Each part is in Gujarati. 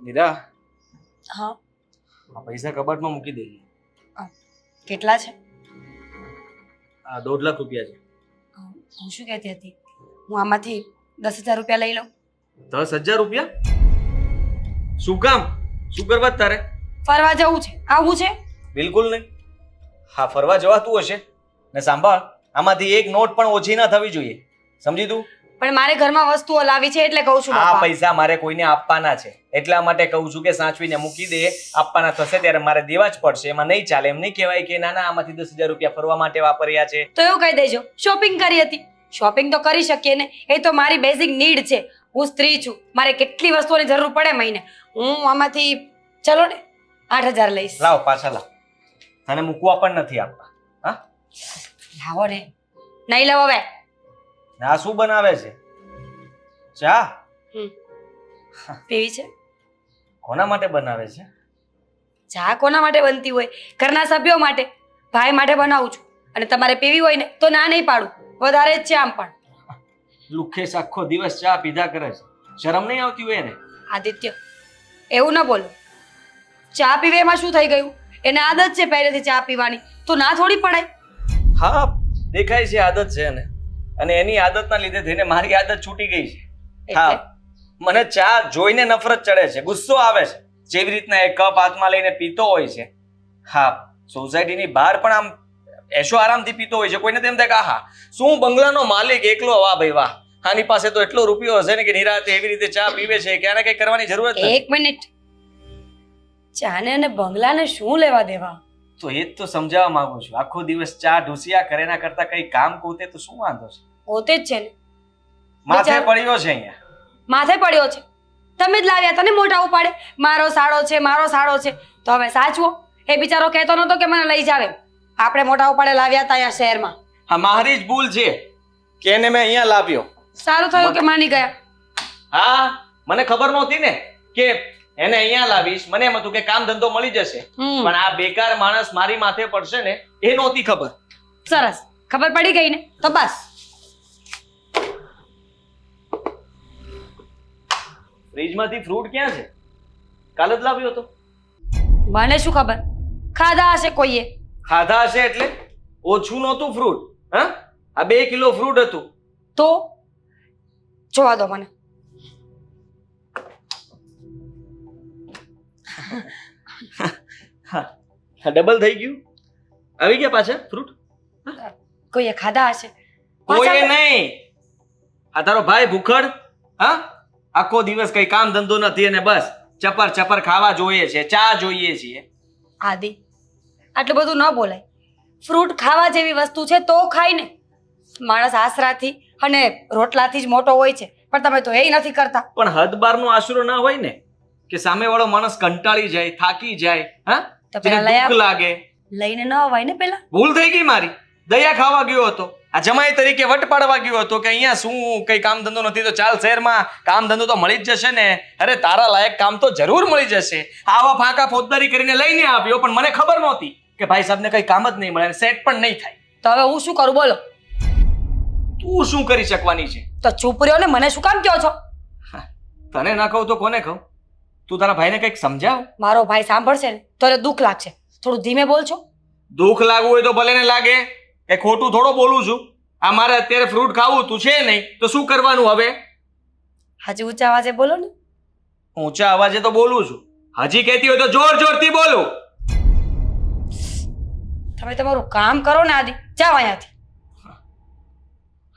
મીરા, હા, આ પૈસા કબાટમાં મૂકી દેજે. કેટલા છે? આ 1.5 લાખ રૂપિયા છે. હું શું કહેતી હતી, હું આમાંથી 10,000 રૂપિયા લઈ લઉં. 10,000 રૂપિયા? શું કામ? શું કરવા તારે? ફરવા જવું છે, આવું છે? બિલકુલ નહીં. હા, ફરવા જવાતું હશે ને સાંભળ, આમાંથી એક નોટ પણ ઓછી ના થવી જોઈએ, સમજી તું? પણ મારે ઘરમાં વસ્તુઓ લાવી છે એટલે કહું છું આ બાપા. પૈસા મારે કોઈને આપવાના છે, એટલા માટે કહું છું કે સાચવીને મૂકી દે. આપવાના થશે ત્યારે મારે દેવા જ પડશે, એમાં નહીં ચાલે. એમ નહીં કહેવાય કે ના ના આમાંથી 10,000 રૂપિયા ફરવા માટે વાપર્યા છે. તો એવું કહી દેજો શોપિંગ કરી હતી. શોપિંગ તો કરી શકીએ ને, એ તો મારી બેઝિક નીડ છે. હું સ્ત્રી છું, મારે કેટલી વસ્તુઓની જરૂર પડે મહિને. હું આમાંથી ચલો ને 8,000 લઈશ. લાવ, પાછા લાવ. તને મૂકવા પણ નથી આપવા. હા, લાવો ને. નહીં લાવો હવે. આ શું બનાવે છે? ચા? પીવી છે? કોના માટે બનાવે છે? ચા કોના માટે બનતી હોય? ઘરના સભ્યો માટે, ભાઈ માટે બનાવું છું. અને તમારે પીવી હોય ને તો ના નહીં પાડું, વધારે જ છે આમ પણ. લુખેશ આખો દિવસ ચા પીધા કરે છે, શરમ નહીં આવતી હોય એને? આદિત્ય, એવું ન બોલો. ચા પીવે એમાં શું થઈ ગયું? એને આદત છે પહેલેથી ચા પીવાની, તો ના થોડી પડાય. હા, દેખાય છે આદત છે એને, અને એની આદતના લીધે થઈને મારી આદત છૂટી ગઈ છે. હા, મને ચા જોઈને નફરત ચડે છે, ગુસ્સો આવે છે. જેવી રીતના એ કપ હાથમાં લઈને પીતો હોય છે. હા, સોસાયટીની બહાર પણ આમ એશો આરામથી પીતો હોય છે. કોઈને તેમ થાય કે આહા શું બંગલાનો માલિક એકલો, વાહ ભાઈ વાહ, આની પાસે તો એટલો રૂપિયો હશે ને કે નિરાતે એવી રીતે ચા પીવે છે, ક્યાં ને કંઈ કરવાની જરૂર જ નથી. એક મિનિટ, ચાને અને બંગલાને શું લેવા દેવા? તો એ જ તો સમજાવવા માંગુ છું. આખો દિવસ ચા ઢૂસિયા કરે એના કરતા કઈ કામ કોતે તો શું વાંધો છે? પોતે જ છે ને. માથે પડ્યો છે અહીંયા. માથે પડ્યો છે? તમે જ લાવ્યા, તને મોઢા ઉપાડે. મારો સાડો છે, મારો સાડો છે. તો હવે સાચવો. એ બિચારો કહેતો નતો કે મને લઈ જાવે. આપણે મોઢા ઉપાડે લાવ્યા હતા અહીંયા શહેરમાં. હા, મારી જ ભૂલ છે કે એને મેં અહીંયા લાવ્યો. સારું થયું કે માની ગયા. હા, મને ખબર નહોતી ને કે એને અહીંયા લાવીશ. મને એમ હતું કે કામ ધંધો મળી જશે, પણ આ બેકાર માણસ મારી માથે પડશે ને એ નહોતી ખબર. સરસ, ખબર પડી ગઈ ને તો બસ. ફ્રીજમાંથી ફ્રૂટ ક્યાં છે? કાલ જ લાવ્યો હતો. મને શું ખબર, ખાધા હશે કોઈએ. ખાધા હશે એટલે ઓછું નહોતું ફ્રૂટ. હા, આ 2 કિલો ફ્રૂટ હતું. તો જોવા દો મને. હા, ડબલ થઈ ગયું. આવી ગયા પાછા ફ્રૂટ. કોઈએ ખાધા હશે. કોઈએ નહીં. આ તારો ભાઈ ભૂખડ. હા, આખો દિવસ કઈ કામ ધંધો નથી અને બસ ચપર ચપર ખાવા જોઈએ છે, ચા જોઈએ છીએ. આદિ, આટલું બધું ન બોલાય. ફ્રૂટ ખાવા જેવી વસ્તુ છે તો ખાય ને. માણસ આશરાથી અને રોટલાથી જ મોટો હોય છે, પણ તમે તો એ નથી કરતા. પણ હદ બારનો આશરો ના હોય ને કે સામેવાળો માણસ કંટાળી જાય, થાકી જાય. હા, તો જેને પેલા ભૂખ લાગે. લઈને ન અવાય ને પેલા. ભૂલ થઈ ગઈ મારી. દયા ખાવા ગયો હતો, આ જમાઈ તરીકે વટ પાડવા ગયો હતો કે અહીંયા શું કઈ કામ ધંધો નથી તો ચાલ શહેરમાં કામ ધંધો તો મળી જ જશે ને. અરે તારા લાયક કામ તો જરૂર મળી જશે. આવા ફાંકા ફોજદારી કરીને લઈને આવ્યો, પણ મને ખબર નહોતી કે ભાઈ સાહેબને કઈ કામ જ નહીં મળે, સેટ પણ નહીં થાય. તો હવે હું શું કરું બોલો? તું શું કરી શકવાની છે? તો ચૂપ રહ્યો ને, મને શું કામ કહો છો? તને ના કહું તો કોને કહું? તું તારા ભાઈને કંઈક સમજાવ. મારો ભાઈ સાંભળશે ને તો એને દુઃખ લાગશે. થોડું ધીમે બોલજો. દુઃખ લાગવું હોય તો ભલે ને લાગે, એ ખોટું થોડો બોલું છું. આ મારે અત્યારે ફ્રૂટ ખાવું તું છે નહીં તો શું કરવાનું હવે? હજી ઊંચા અવાજે બોલો ને. ઊંચા અવાજે તો બોલું છું. હજી કહેતી હોય તો જોર જોરથી બોલું. તમે તમારું કામ કરો ને આદિ, જાઓ અહીંયાથી.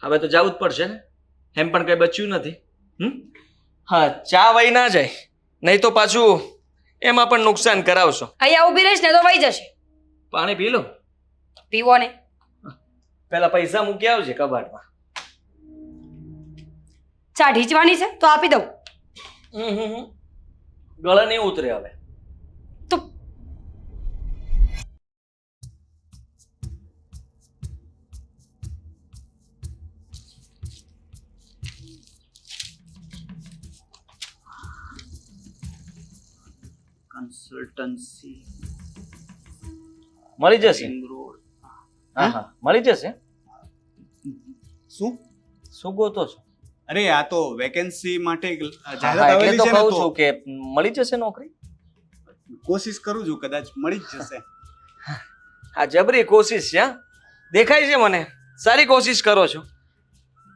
હવે તો જવું જ પડશે ને, એમ પણ કઈ બચ્યું નથી. હા, ચા વહી ના જાય, નહીં તો પાછું એમાં પણ નુકસાન કરાવશો. અહીંયા ઊભી રહીશ ને તો વહી જશે. પાણી પી લો. પીવો ને. પેલા પૈસા મૂકી આવજે કબાટમાં. ચા ઢીંચવાની છે તો આપી દઉં. ગળે નહીં ઉતરે હવે. તો કન્સલ્ટન્સી મળી જશે. હા હા, મળી જશે. શું શું ગોતો છો? અરે આ તો વેકેન્સી માટે એક હા, જાહેરાત એટલે આવેલી તો છે ને કહું તો છું કે મળી જશે નોકરી. કોશિશ કરું છું, કદાચ મળી જ જશે. હા, જબરી કોશિશ છે હા. દેખાય છે મને સારી કોશિશ કરો છો.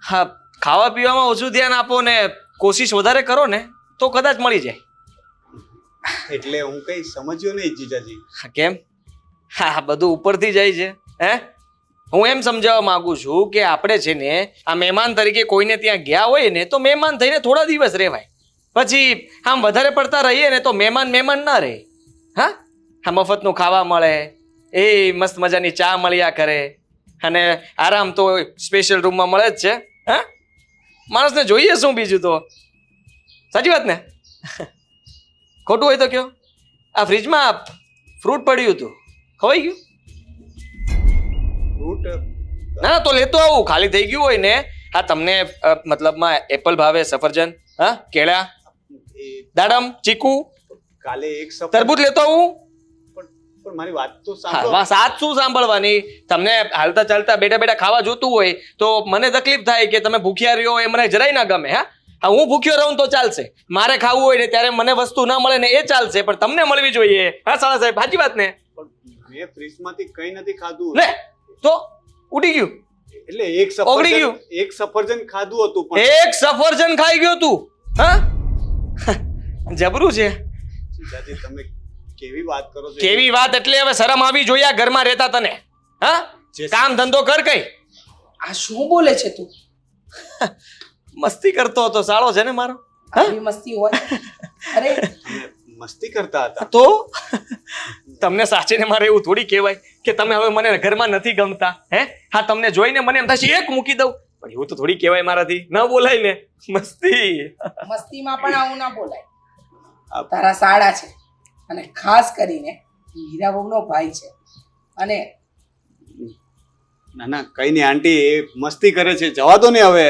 હા, ખાવા પીવામાં ઓછું ધ્યાન આપો ને કોશિશ વધારે કરો ને તો કદાચ મળી જાય. એટલે હું કઈ સમજ્યો નહીં જીજાજી. હા, કેમ? હા, બધું ઉપરથી જાય છે હે. હું એમ સમજાવવા માંગુ છું કે આપણે છે ને આ મહેમાન તરીકે કોઈને ત્યાં ગયા હોય ને તો મહેમાન થઈને થોડા દિવસ રહેવાય. પછી આમ વધારે પડતા રહીએ ને તો મહેમાન ના રહે. હા, હા, મફતનું ખાવા મળે, એ મસ્ત મજાની ચા મળ્યા કરે અને આરામ તો સ્પેશિયલ રૂમમાં મળે જ છે. હા, માણસને જોઈએ શું બીજું તો. સાચી વાત ને? ખોટું હોય તો કયો. આ ફ્રીજમાં ફ્રૂટ પડ્યું હતું, ખવાઈ ગયું? ફ્રૂટ ના તો લેતો આવું. ખાલી થઈ ગયું હોય ને. હા, તમને મતલબમાં એપલ ભાવે, સફરજન, હા, કેળા, એ દાડમ, ચીકુ, કાલે એક તરબૂચ લેતો આવું. પણ મારી વાત તો હા, સાંભળો. વાહ, સાત શું સાંભળવાની. તમને હાલતા ચાલતા બેઠા બેઠા ખાવા જોતું હોય તો મને તકલીફ થાય કે તમે ભૂખ્યા રહ્યો એ મને જરાય ના ગમે. હા, હા, હું ભૂખ્યો રહું તો ચાલશે. મારે ખાવું હોય ને ત્યારે મને વસ્તુ ના મળે ને એ ચાલશે, પણ તમને મળવી જોઈએ. હા, સાળા સાહેબ, સાચી વાત ને? પણ મેં ફ્રીજમાંથી કંઈ નથી ખાધું. લે તો ઉડી ગયું. એટલે એક ઓગળી સફરજન ગયું. એક સફરજન ખાધું હતું પણ એક સફરજન ખાઈ ગયો તું. હા, જબરું છે. જીજાજી તમે કેવી વાત કરો છો? કેવી વાત એટલે હવે શરમ આવી જોઈએ આ ઘરમાં રહેતા તને. હા, જે- કામ ધંધો કર કઈ. આ શું બોલે છે તું? મસ્તી કરતો હતો સાળો છે ને મારો. આવી મસ્તી હોય? અરે અમે મસ્તી કરતા હતા. તો તમને સાચીને મારે એવું થોડી કહેવાય કે તમે હવે મને ઘરમાં નથી ગમતા. હે, હા, તમને જોઈને મને એમ થશે એક મૂકી દઉં, પણ એવું તો થોડી કહેવાય મારાથી. ન બોલાય ને. મસ્તી. મસ્તીમાં પણ આવું ના બોલાય. આ- તારા સાડા છે અને ખાસ કરીને હીરાબાનો ભાઈ છે અને ના ના કઈ નહીં આંટી, એ મસ્તી કરે છે, જવા દો ને હવે.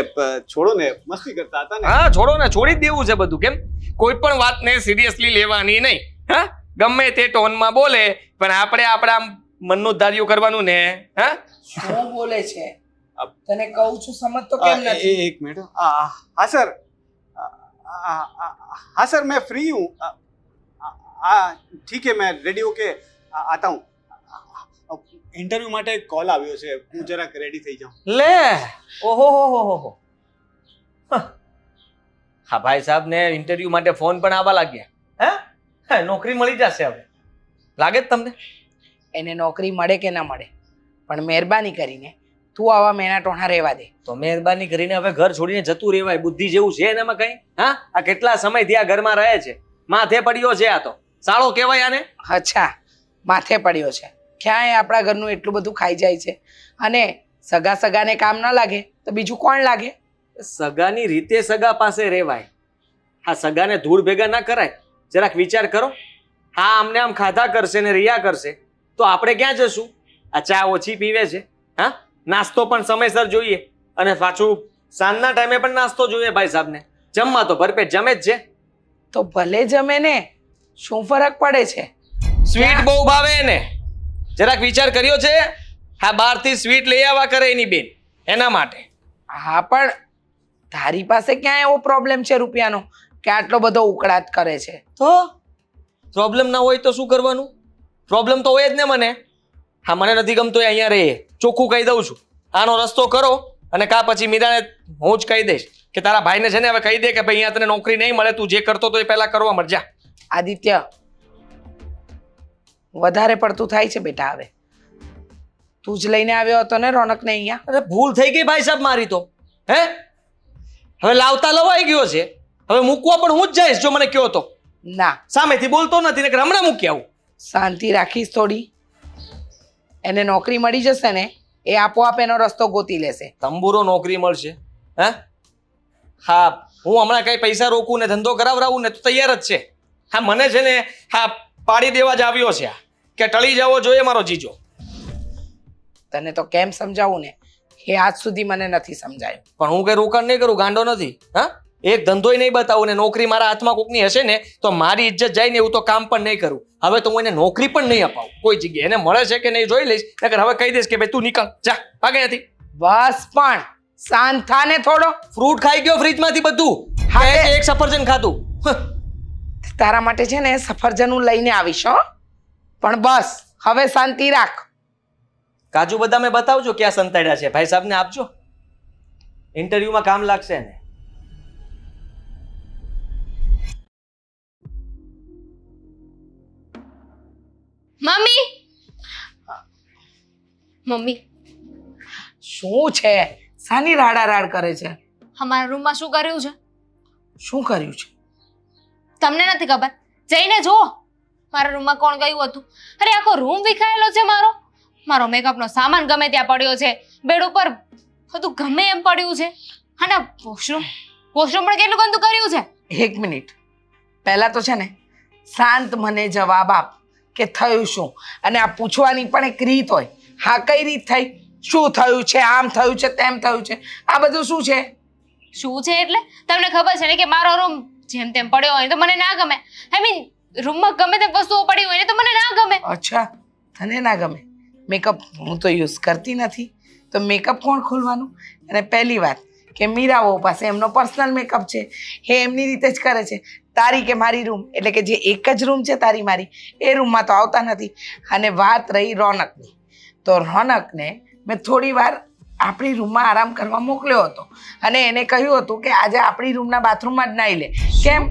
છોડો ને, મસ્તી કરતા હતા ને. હા, છોડો ને, છોડી જ દેવું છે બધું. કેમ? કોઈ પણ વાતને સિરિયસલી લેવાની નહીં. હા, ગમે તે ટોનમાં બોલે પણ આપણે આપણા મનનું જ ધાર્યું કરવાનું ને. હા, શું બોલે છે? તને કહું છું સમજ તો કેમ નથી? એક મિનિટ. હા સર. हाँ सर मैं फ्री हूँ. ठीक है मैं रेडी होके आता हूँ. इंटरव्यू માટે કોલ આવ્યો છે, હું જરાક રેડી થઈ જાઉં. લે ઓહો હો હો હો. હા, ભાઈ સાહેબ ને ઇન્ટરવ્યુ માટે ફોન પણ આવવા લાગ્યા. હે, નોકરી મળી જશે હવે લાગે જ તમને? એને નોકરી મળે કે ના મળે પણ મહેરબાની કરીને તું આવા મેના ટોણા રહેવા દે. તો મહેરબાની કરીને હવે ઘર છોડીને જતું રહેવાય. બુદ્ધિ જેવું છે એનામાં કઈ? હા, આ કેટલા સમયથી આ ઘરમાં રહે છે, માથે પડ્યો છે. આ તો સાળો કહેવાય આને. અચ્છા, માથે પડ્યો છે. ક્યાંય આપણા ઘરનું એટલું બધું ખાઈ જાય છે અને સગા સગાને કામ ન લાગે તો બીજું કોણ લાગે? સગાની રીતે સગા પાસે રહેવાય. હા, સગાને ધૂળ ભેગા ના કરાય. જરાક વિચાર કરો. હા, આમને આમ ખાધા કરશે ને રિયા કરશે તો આપણે ક્યાં જશું? આ ચા ઓછી પીવે છે. હા, નાસ્તો પણ સમયસર જોઈએ અને પાછું સાંજના ટાઈમે પણ નાસ્તો જોઈએ. ભાઈ સાહેબને જમવા તો ભરપેટ જમે જ છે. તો ભલે જમે ને, શું ફરક પડે છે? સ્વીટ બહુ ભાવે એને. જરાક વિચાર કર્યો છે? હા, બહારથી સ્વીટ લઈ આવવા કરે એની બેન એના માટે. હા, પણ તારી પાસે ક્યાં એવો પ્રોબ્લેમ છે રૂપિયાનો કે આટલો બધો ઉકળાટ કરે છે? તો પ્રોબ્લેમ ના હોય તો શું કરવાનું? પ્રોબ્લેમ તો હોય જ ને મને. હા, મને નથી ગમતો એ અહીંયા રહે. ચોખ્ખું કહી દઉં છું. આનો રસ્તો કરો અને કા પછી મીરાને હું જ કહી દઈશ કે તારા ભાઈને છે ને હવે કહી દે કે ભાઈ અહીંયા તને નોકરી નહીં મળે, તું જે કરતો તો એ પહેલા કરવા મળજા. આદિત્ય, વધારે પડતું થાય છે બેટા. હવે તું જ લઈને આવ્યો હતો ને રોનકને અહીંયા. અરે ભૂલ થઈ ગઈ ભાઈ સાહેબ મારી તો. હે, હવે લાવતા લવાઈ ગયો છે. હવે મૂકવા પણ હું જ જઈશ જો મને કહો તો. ના, સામેથી બોલતો નથી ને હમણાં મૂકી આવું. શાંતિ રાખીશ થોડી. એને નોકરી મળી જશે ને એ આપોઆપ એનો રસ્તો ગોતી લેશે. તંબુરો નોકરી મળશે. હે, હા, હું હમણાં કઈ પૈસા રોકું ને ધંધો કરાવરાવું ને તો તૈયાર જ છે. હા, મને છે ને હા પાડી દેવા જ આવ્યો છે આ કે ટળી જવો જોઈએ મારો જીજો. તને તો કેમ સમજાવું ને એ આજ સુધી મને નથી સમજાયું. પણ હું કઈ રોકાણ નહીં કરું, ગાંડો નથી. હા, એક ધંધોય નહીં બતાવું ને નોકરી મારા હાથમાં કોકની હશે ને તો મારી ઇજ્જત જાય ને એવું તો કામ પણ નહીં કરું. હવે તો હું એને નોકરી પણ નહીં અપાવું કોઈ જગ્યાએ. એને મળે છે કે નહીં જોઈ લઈશ, નકર હવે કહી દઈશ કે ભાઈ તું નીકળ જા, ભાગે નથી. બસ, પણ શાંત થા ને થોડો. ફ્રૂટ ખાઈ ગયો ફ્રીજમાંથી બધું. હા, કહે તે- છે એક સફરજન ખાધું. તારા માટે છે ને સફરજન હું લઈને આવીશ હો. પણ બસ હવે શાંતિ રાખ. કાજુ બદામે બતાવજો ક્યાં સંતાડ્યા છે, ભાઈ સાહેબને આપજો, ઇન્ટરવ્યુમાં કામ લાગશે ને. મમ્મી મમ્મી શું છે? શાની રાડા રાડ કરે છે? અમારા રૂમમાં શું કર્યું છે શું કર્યું છે? તમને નથી ખબર? જઈને જુઓ મારા રૂમમાં કોણ ગયું હતું. અરે આખો રૂમ વિખાયેલો છે મારો. મારો મેકઅપનો સામાન ગમે ત્યાં પડ્યો છે, બેડ ઉપર બધું ગમે એમ પડ્યું છે. અને વોશરૂમ પણ કેટલું ગંદુ કર્યું છે. 1 મિનિટ પહેલા તો છે ને શાંત મને જવાબ આપ કે થયું શું? અને આ પૂછવાની પણ એક રીત હોય. હા, કઈ રીત થઈ? શું થયું છે? આમ થયું છે, તેમ થયું છે, આ બધું શું છે? શું છે એટલે તમને ખબર છે ને કે મારો રૂમ જેમ તેમ પડ્યો હોય તો મને ના ગમે. આઈ મીન રૂમમાં ગમે તેમ વસ્તુઓ પડી હોય ને તો મને ના ગમે. અચ્છા, તને ના ગમે? મેકઅપ હું તો યુઝ કરતી નથી, તો મેકઅપ કોણ ખોલવાનું? અને પહેલી વાત કે મીરાઓ પાસે એમનો પર્સનલ મેકઅપ છે, એ એમની રીતે જ કરે છે. તારી કે મારી રૂમ એટલે કે જે એક જ રૂમ છે તારી મારી, એ રૂમમાં તો આવતા નથી. અને વાત રહી રોનકની, તો રોનકને મેં થોડી વાર આપણી રૂમમાં આરામ કરવા મોકલ્યો હતો અને એને કહ્યું હતું કે આજે આપણી રૂમના બાથરૂમમાં જ નાહી લે. કેમ?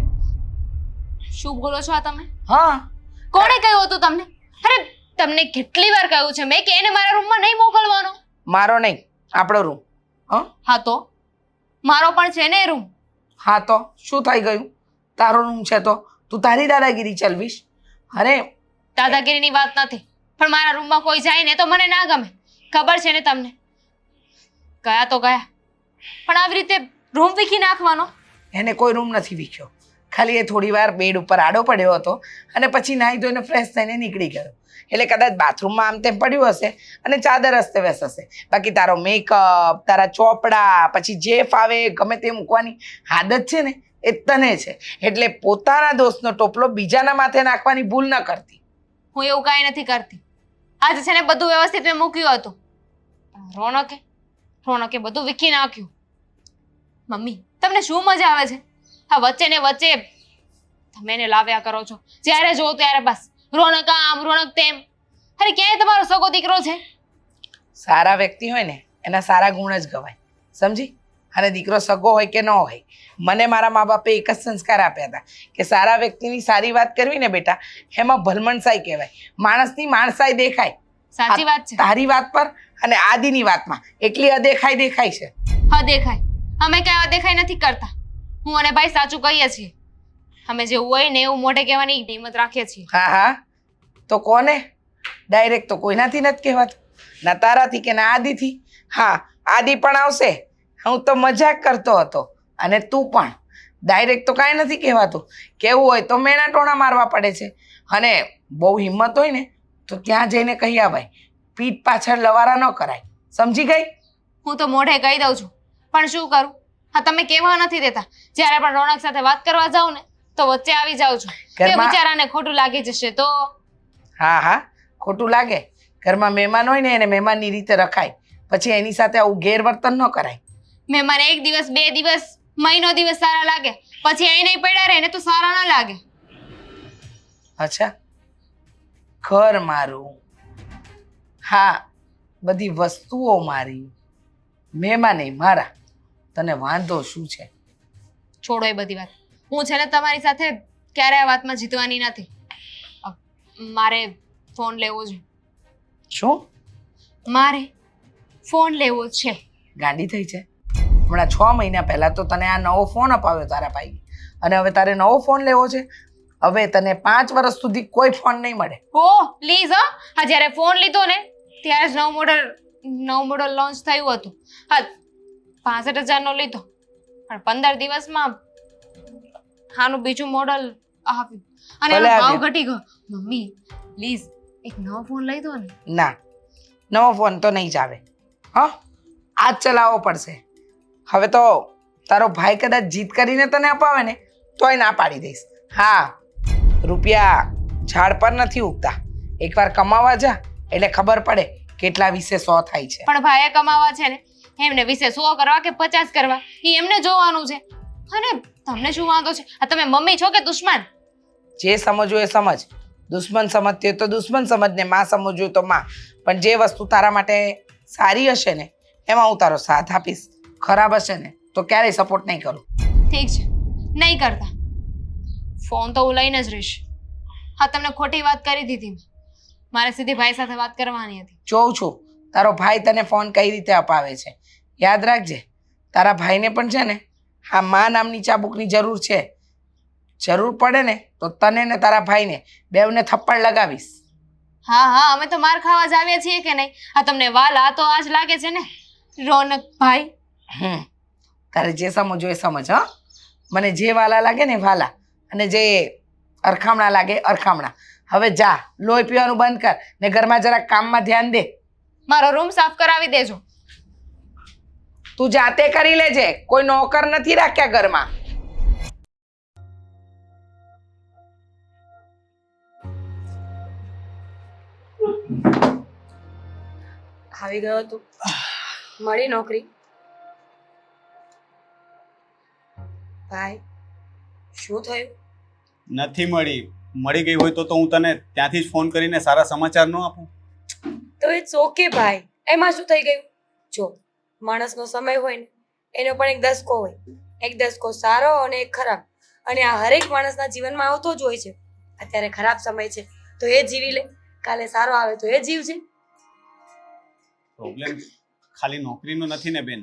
શું બોલો છો આ તમે? હા, કોણે કહ્યું હતું તમને? અરે તમને કેટલી વાર કહ્યું છે મેં કે એને મારા રૂમમાં નહીં મોકલવાનો. મારો નહીં, આપણો રૂમ. હા હા તો મારો પણ છે ને એ રૂમ. હા તો શું થઈ ગયું? તારો રૂમ છે તો તું તારી દાદાગીરી ચલવીશ? અરે દાદાગીરીની વાત નથી, પણ મારા રૂમમાં કોઈ જાય ને તો મને ના ગમે. ખબર છે ને તમને? ગયા તો ગયા, પણ આવી રીતે રૂમ વીખી નાખવાનો. એને કોઈ રૂમ નથી વીખ્યો, ખાલી એ થોડી વાર બેડ ઉપર આડો પડ્યો હતો અને પછી નાહી ધોઈને ફ્રેશ થઈને નીકળી ગયો. એટલે કદાચ બાથરૂમમાં આમ તેમ પડ્યું હશે અને ચાદર હસ્તે વેસ હશે. બાકી તારો મેકઅપ, તારા ચોપડા, પછી જે ફાવે ગમે તે મૂકવાની આદત છે ને એ તને છે. એટલે પોતાના દોસ્તનો ટોપલો બીજાના માથે નાખવાની ભૂલ ન કરતી. હું એવું કાંઈ નથી કરતી. આજે છે ને બધું વ્યવસ્થિત મેં મૂક્યું હતું. રોનકે બધું વીખી નાખ્યું. મમ્મી તમને શું મજા આવે છે? આ વચ્ચે ને વચ્ચે તમે એને લાવ્યા કરો છો. જ્યારે જો ત્યારે બસ રોનક આમ રોનક તેમ. અરે ક્યાંય તમારો સગો દીકરો છે? સારા વ્યક્તિ હોય ને એના સારા ગુણ જ ગવાય, સમજી? અને દીકરો સગો હોય કે ન હોય, મને મારા મા બાપે એક જ સંસ્કાર આપ્યા હતા કે સારા વ્યક્તિની સારી વાત કરવી ને બેટા, એમાં ભલમણસાઈ કહેવાય. માણસની માણસાઈ દેખાય. સાચી વાત છે. તારી વાત પર અને આદિની વાતમાં એટલી અદેખાઈ દેખાય છે. હા દેખાય. અમે કઈ દેખાય નથી કરતા. હું અને ભાઈ સાચું કહીએ છીએ. અમે જેવું હોય ને એવું મોઢે કહેવાની હિંમત રાખીએ છીએ. હા હા, તો કોને? ડાયરેક્ટ તો કોઈનાથી નથી કહેવાતું, ના તારાથી કે ના આદિથી. હા, આદિ પણ આવશે, હું તો મજાક કરતો હતો. અને તું પણ ડાયરેક્ટ તો કાંઈ નથી કહેવાતું. કેવું હોય તો મેણા ટોણા મારવા પડે છે. અને બહુ હિંમત હોય ને તો ત્યાં જઈને કહી આવાય, પીઠ પાછળ લવારા ન કરાય. સમજી ગઈ? હું તો મોઢે કહી દઉં છું, પણ શું કરું? હા તમે કહેવા નથી દેતા. જ્યારે પણ રોનક સાથે વાત કરવા જાઉં ને તો વચ્ચે આવી જાઉં છું. તે ઘરમાં- બિચારાને ખોટું લાગી જશે તો. હા હા, ખોટું લાગે. ઘરમાં મહેમાન હોય ને એને મહેમાનની રીતે રખાય, પછી એની સાથે આવું ગેરવર્તન ન કરાય. મહેમાન 1 દિવસ 2 દિવસ મહિનો દિવસ સારા લાગે, પછી અહીં નહીં પડ્યા રહે ને તો સારા ના લાગે. અચ્છા, ઘર મારું, હા બધી વસ્તુઓ મારી, મહેમાને મારા, તને વાંધો શું છે? છોડો એ બધી વાત. હું છે ને તમારી સાથે ક્યારે આ વાતમાં જીતવાની નથી. મારે ફોન લેવો છે. શું મારે ફોન લેવો છે. ગાંડી થઈ છે? હમણાં 6 મહિના પહેલા તો તને આ નવો ફોન અપાવ્યો તારા ભાઈ, અને હવે તારે નવો ફોન લેવો છે? હવે તને 5 વર્ષ સુધી કોઈ ફોન નહીં મળે. ઓ પ્લીઝ હા. હા જ્યારે ફોન લીધો ને ત્યારે જ નવું મોડલ લોન્ચ થયું હતું. હા 65,000નો લીધો, પણ 15 દિવસમાં આનું બીજું મોડલ આવ્યું અને એનો ભલે ભાવ આવ્યું. ઘટી ગયો. મમ્મી પ્લીઝ એક નવો ફોન લઈ દો ને. ના, નવો ફોન તો નહીં જ આવે. હા, આ જ ચલાવવો પડશે. હવે તો તારો ભાઈ કદાચ જીત કરીને તને અપાવે ને તોય ના પાડી દઈશ. હા, રૂપિયા ઝાડ પર નથી ઉગતા. એકવાર કમાવા જા એટલે ખબર પડે કેટલા વિશે 100 થાય છે. પણ ભાઈએ કમાવા છે ને એમને વિશે 100 કરવા કે 50 કરવા એ એમને જોવાનું છે. અને તમને શું વાંધો છે? આ તમે મમ્મી છો કે દુશ્મન? જે સમજવું એ સમજ. દુશ્મન સમજતી હોય તો દુશ્મન સમજ ને માં સમજવું હોય તો માં. પણ જે વસ્તુ તારા માટે સારી હશે ને એમાં હું તારો સાથ આપીશ. ખરાબ હશે ને તો ક્યારેય સપોર્ટ નહીં કરું. ઠીક છે, નહીં કરતા. ફોન તો હું લઈને જ રહીશ. હા, તમને ખોટી વાત કરી દીધી મેં. મારે સીધી ભાઈ સાથે વાત કરવાની હતી. જોઉં છું તારો ભાઈ તને ફોન કઈ રીતે અપાવે છે. યાદ રાખજે તારા ભાઈને પણ છે ને હા માં નામની ચાબુકની જરૂર છે. જરૂર પડે ને તો તને ને તારા ભાઈને બેવને થપ્પડ લગાવીશ. હા હા, અમે તો માર ખાવા જ આવ્યા છીએ કે નહીં? આ તમને વાલા તો આજ લાગે છે ને રોનક ભાઈ. તારે જે સમજો એ સમજ. હા, મને જે વાલા લાગે ને વાલા અને જે અરખામણા લાગે અરખામણા. હવે જા લોહી પીવાનું બંધ કર ને ઘરમાં જરાક કામમાં ધ્યાન દે. મારો રૂમ સાફ કરાવી દેજો. તું જાતે કરી લેજે, કોઈ નોકર નથી રાખ્યા ઘરમાં. આવી ગયો તું, મળી નોકરી? ભાઈ શું થયું? નથી મળી. મળી ગઈ હોય તો હું તને ત્યાંથી જ ફોન કરીને સારા સમાચાર ન આપું? તો ઇટ્સ ઓકે ભાઈ, એમાં શું થઈ ગયું? જો માણસનો સમય હોય ને એનો પણ એક દસકો હોય. એક દસકો સારો અને એક ખરાબ. અને આ હરેક માણસના જીવનમાં આવતો જ હોય છે. અત્યારે ખરાબ સમય છે તો એ જીવી લે, કાલે સારો આવે તો એ જીવજે. પ્રોબ્લેમ ખાલી નોકરીનો નથી ને બેન.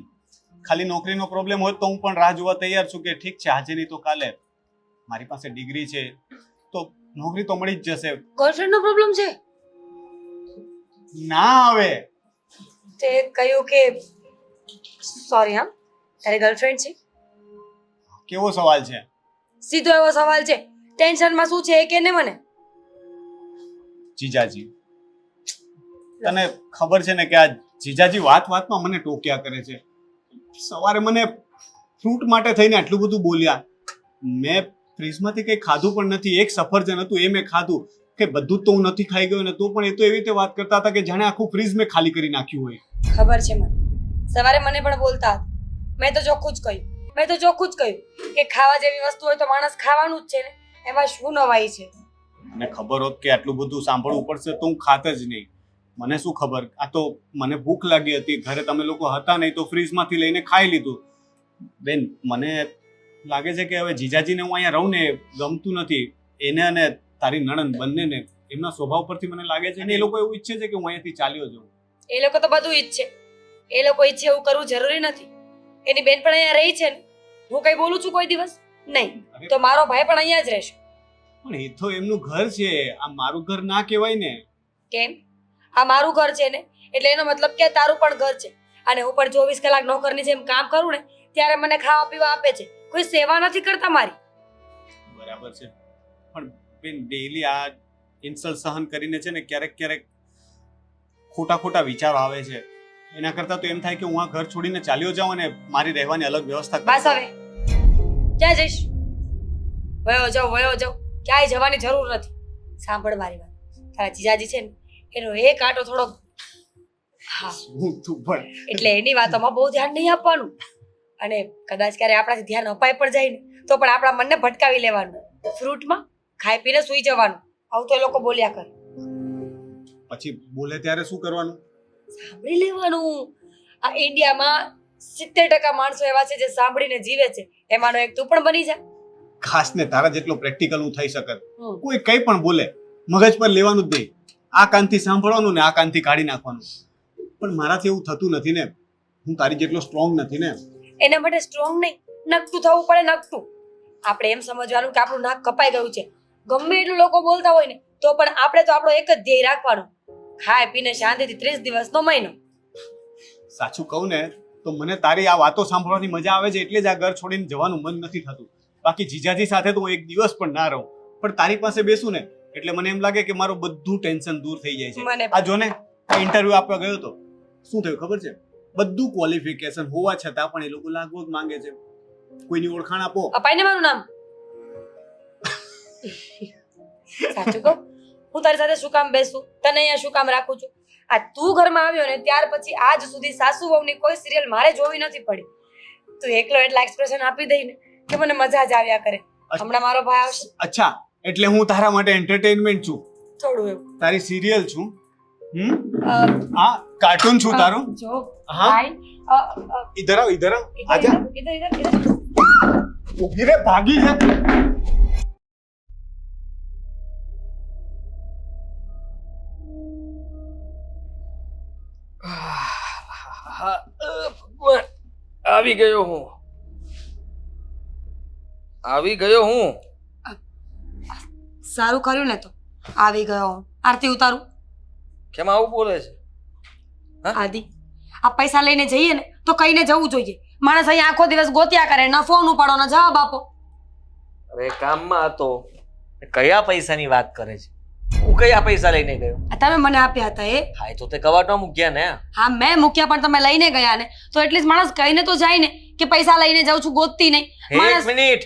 ખાલી નોકરીનો પ્રોબ્લેમ હોય તો હું પણ રાહ જોવા તૈયાર છું કે ઠીક છે આજે નહીં તો કાલે. મારી પાસે ડિગ્રી છે તો નોકરી તો મળી જ જશે. ગર્લફ્રેન્ડનો પ્રોબ્લેમ છે? ના આવે. તે કહ્યું કે સોરી. હા, તારી ગર્લફ્રેન્ડ છે? કેવો સવાલ છે? સીધો એવો સવાલ છે. ટેન્શનમાં શું છે એ કે ને મને. જીજાજી, તને ખબર છે ને કે આ જીજાજી વાત વાતમાં મને ટોક્યા કરે છે. સવારે મને ફ્રૂટ માટે થઈને આટલું બધું બોલ્યા. મેં ફ્રીજમાંથી કંઈ ખાધું પણ નથી. એક સફરજન હતું એ મેં ખાધું. કે બધું જ તો હું નથી ખાઈ ગયો ને તો પણ એ તો એવી રીતે વાત કરતા હતા કે જાણે આખું ફ્રીજ મેં ખાલી કરી નાખ્યું હોય. ખબર છે મને. સવારે મને પણ બોલતા હતા. મેં તો ચોખ્ખું જ કહ્યું કે ખાવા જેવી વસ્તુ હોય તો માણસ ખાવાનું જ છે ને, એમાં શું નવાઈ છે? મને ખબર હોત કે આટલું બધું સાંભળવું પડશે તો હું ખાત જ નહીં. મને શું ખબર, આ તો મને ભૂખ લાગી હતી. ઘરે તમે લોકો હતા નહીં તો ફ્રીજમાંથી લઈને ખાઈ લીધું. બેન, મને લાગે છે કે હવે જીજાજીને હું અહીંયા રહું ને ગમતું નથી. એને અને તારી નણંદ બંનેને એમના સ્વભાવ પરથી મને લાગે છે ને એ લોકો એવું ઈચ્છે છે કે હું અહીંયાથી ચાલ્યો જાઉં. એ લોકો તો બધું ઈચ્છે. એ લોકો ઈચ્છે એવું કરવું જરૂરી નથી. એની બેન પણ અહીંયા રહી છે ને. હું કઈ બોલું છું કોઈ દિવસ? નહીં. તો મારો ભાઈ પણ અહીંયા જ રહેશે. પણ એ તો એમનું ઘર છે. આ મારું ઘર ના કહેવાય ને. કેમ? આ મારું ઘર છે ને એટલે એનો મતલબ કે તારું પણ ઘર છે. અને હું પણ 24 કલાક નોકરની જેમ કામ કરું ને ત્યારે મને ખાવા પીવા આપે છે. કોઈ સેવા નથી કરતા મારી. બરાબર છે, પણ બેન ડેઈલી આ ઇન્સલ્ટ સહન કરીને છે ને ક્યારેક ક્યારેક ખોટા વિચારો આવે છે. એના કરતાં તો એમ થાય કે હું આ ઘર છોડીને ચાલ્યો જાઉં અને મારી રહેવાની અલગ વ્યવસ્થા કરું. બસ હવે ક્યાં જઈશ? વયો જાઉં. ક્યાંય જવાની જરૂર નથી. સાંભળ મારી વાત. તારા જીજાજી છે ને એનો એક આંટો થોડો હા હું તું પણ એટલે એની વાતોમાં બહુ ધ્યાન નહીં આપવાનું. અને કદાચ ક્યારે આપણાથી ધ્યાન અપાઈ પણ જાય ને તો પણ આપણા મનને ભટકાવી લેવાનું. ફ્રૂટમાં ખાઈ પીને સૂઈ જવાનું. આવું તો એ લોકો બોલ્યા કરે. પછી બોલે ત્યારે શું કરવાનું? સાંભળી લેવાનું. આ ઇન્ડિયામાં 70% માણસો એવા છે જે સાંભળીને જીવે છે. એમાંનો એક તું પણ બની જા. ખાસ ને તારા જેટલો પ્રેક્ટિકલ હું થઈ શકત. કોઈ કંઈ પણ બોલે મગજ પર લેવાનું જ નહીં. આ કાનથી સાંભળવાનું ને આ કાનથી કાઢી નાખવાનું. પણ મારાથી એવું થતું નથી ને. હું તારી જેટલો સ્ટ્રોંગ નથી ને. એના માટે સ્ટ્રોંગ નહીં, નકટું થવું પડે. નકટું આપણે એમ સમજવાનું કે આપણું નાક કપાઈ ગયું છે. ગમે એટલું લોકો બોલતા હોય ને તો પણ આપણે તો આપણો એક જ ધ્યેય રાખવાનું. ખાય પીને શાંતિથી 30 દિવસનો મહિનો. સાચું કહું ને તો મને તારી આ વાતો સાંભળવાની મજા આવે છે એટલે જ આ ઘર છોડીને જવાનું મન નથી થતું. બાકી જીજાજી સાથે તો હું એક દિવસ પણ ના રહું. પણ તારી પાસે બેસું ને એટલે મને એમ લાગે કે મારું બધું ટેન્શન દૂર થઈ જાય છે. મને આ જો ને ઇન્ટરવ્યુ આપવા ગયો તો શું થયું ખબર છે? બધું ક્વોલિફિકેશન હોવા છતાં પણ એ લોકો લાગવગ માંગે છે. કોઈની ઓળખાણ આપો. અપાઈને મારું નામ. સાચું કહું, હું તારી સાથે શું કામ બેસું? તને અહીંયા શું કામ રાખું છું? આ તું ઘરમાં આવ્યો ને ત્યાર પછી આજ સુધી સાસુ વહુની કોઈ સિરિયલ મારે જોવી નથી પડી. તું એકલો એટલા એક્સપ્રેશન આપી દઈ ને કે મને મજા જ આવ્યા કરે. હમણાં મારો ભાઈ આવશે. અચ્છા, એટલે હું તારા માટે એન્ટરટેનમેન્ટ છું, થોડું એવું. તારી સિરિયલ છું, અ, હા કાર્ટૂન છું તારું. જો હા. ભાઈ ઇધર આવ, ઇધર આવ, ઇધર આજા. ઇધર ઇધર ઇધર ઊભી રે, ભાગી જા. આવી ગયો હું. સારું કર્યું ને તો આવી ગયો હું. આરતી ઉતારું. કેમ આવું બોલે છે? આદિ આ પૈસા લઈને જઈએ ને તો કઈને જવું જોઈએ. માણસ અહીંયા આખો દિવસ ગોત્યા કરે, ન ફોન ઉપાડો ન જવાબ આપો. અરે કામમાં હતો. કયા પૈસાની વાત કરે છે? હું કયા પૈસા લઈને ગયો? આ તમે મને આપ્યા હતા એ. હા, એ તો તે કવાટમાં મૂક્યા ને. હા મેં મૂક્યા પણ તમે લઈને ગયા ને તો એટલીસ્ટ માણસ કહીને તો જાય ને કે પૈસા લઈને જાઉં છું, ગોતતી નહીં. એક માણસ મિનિટ,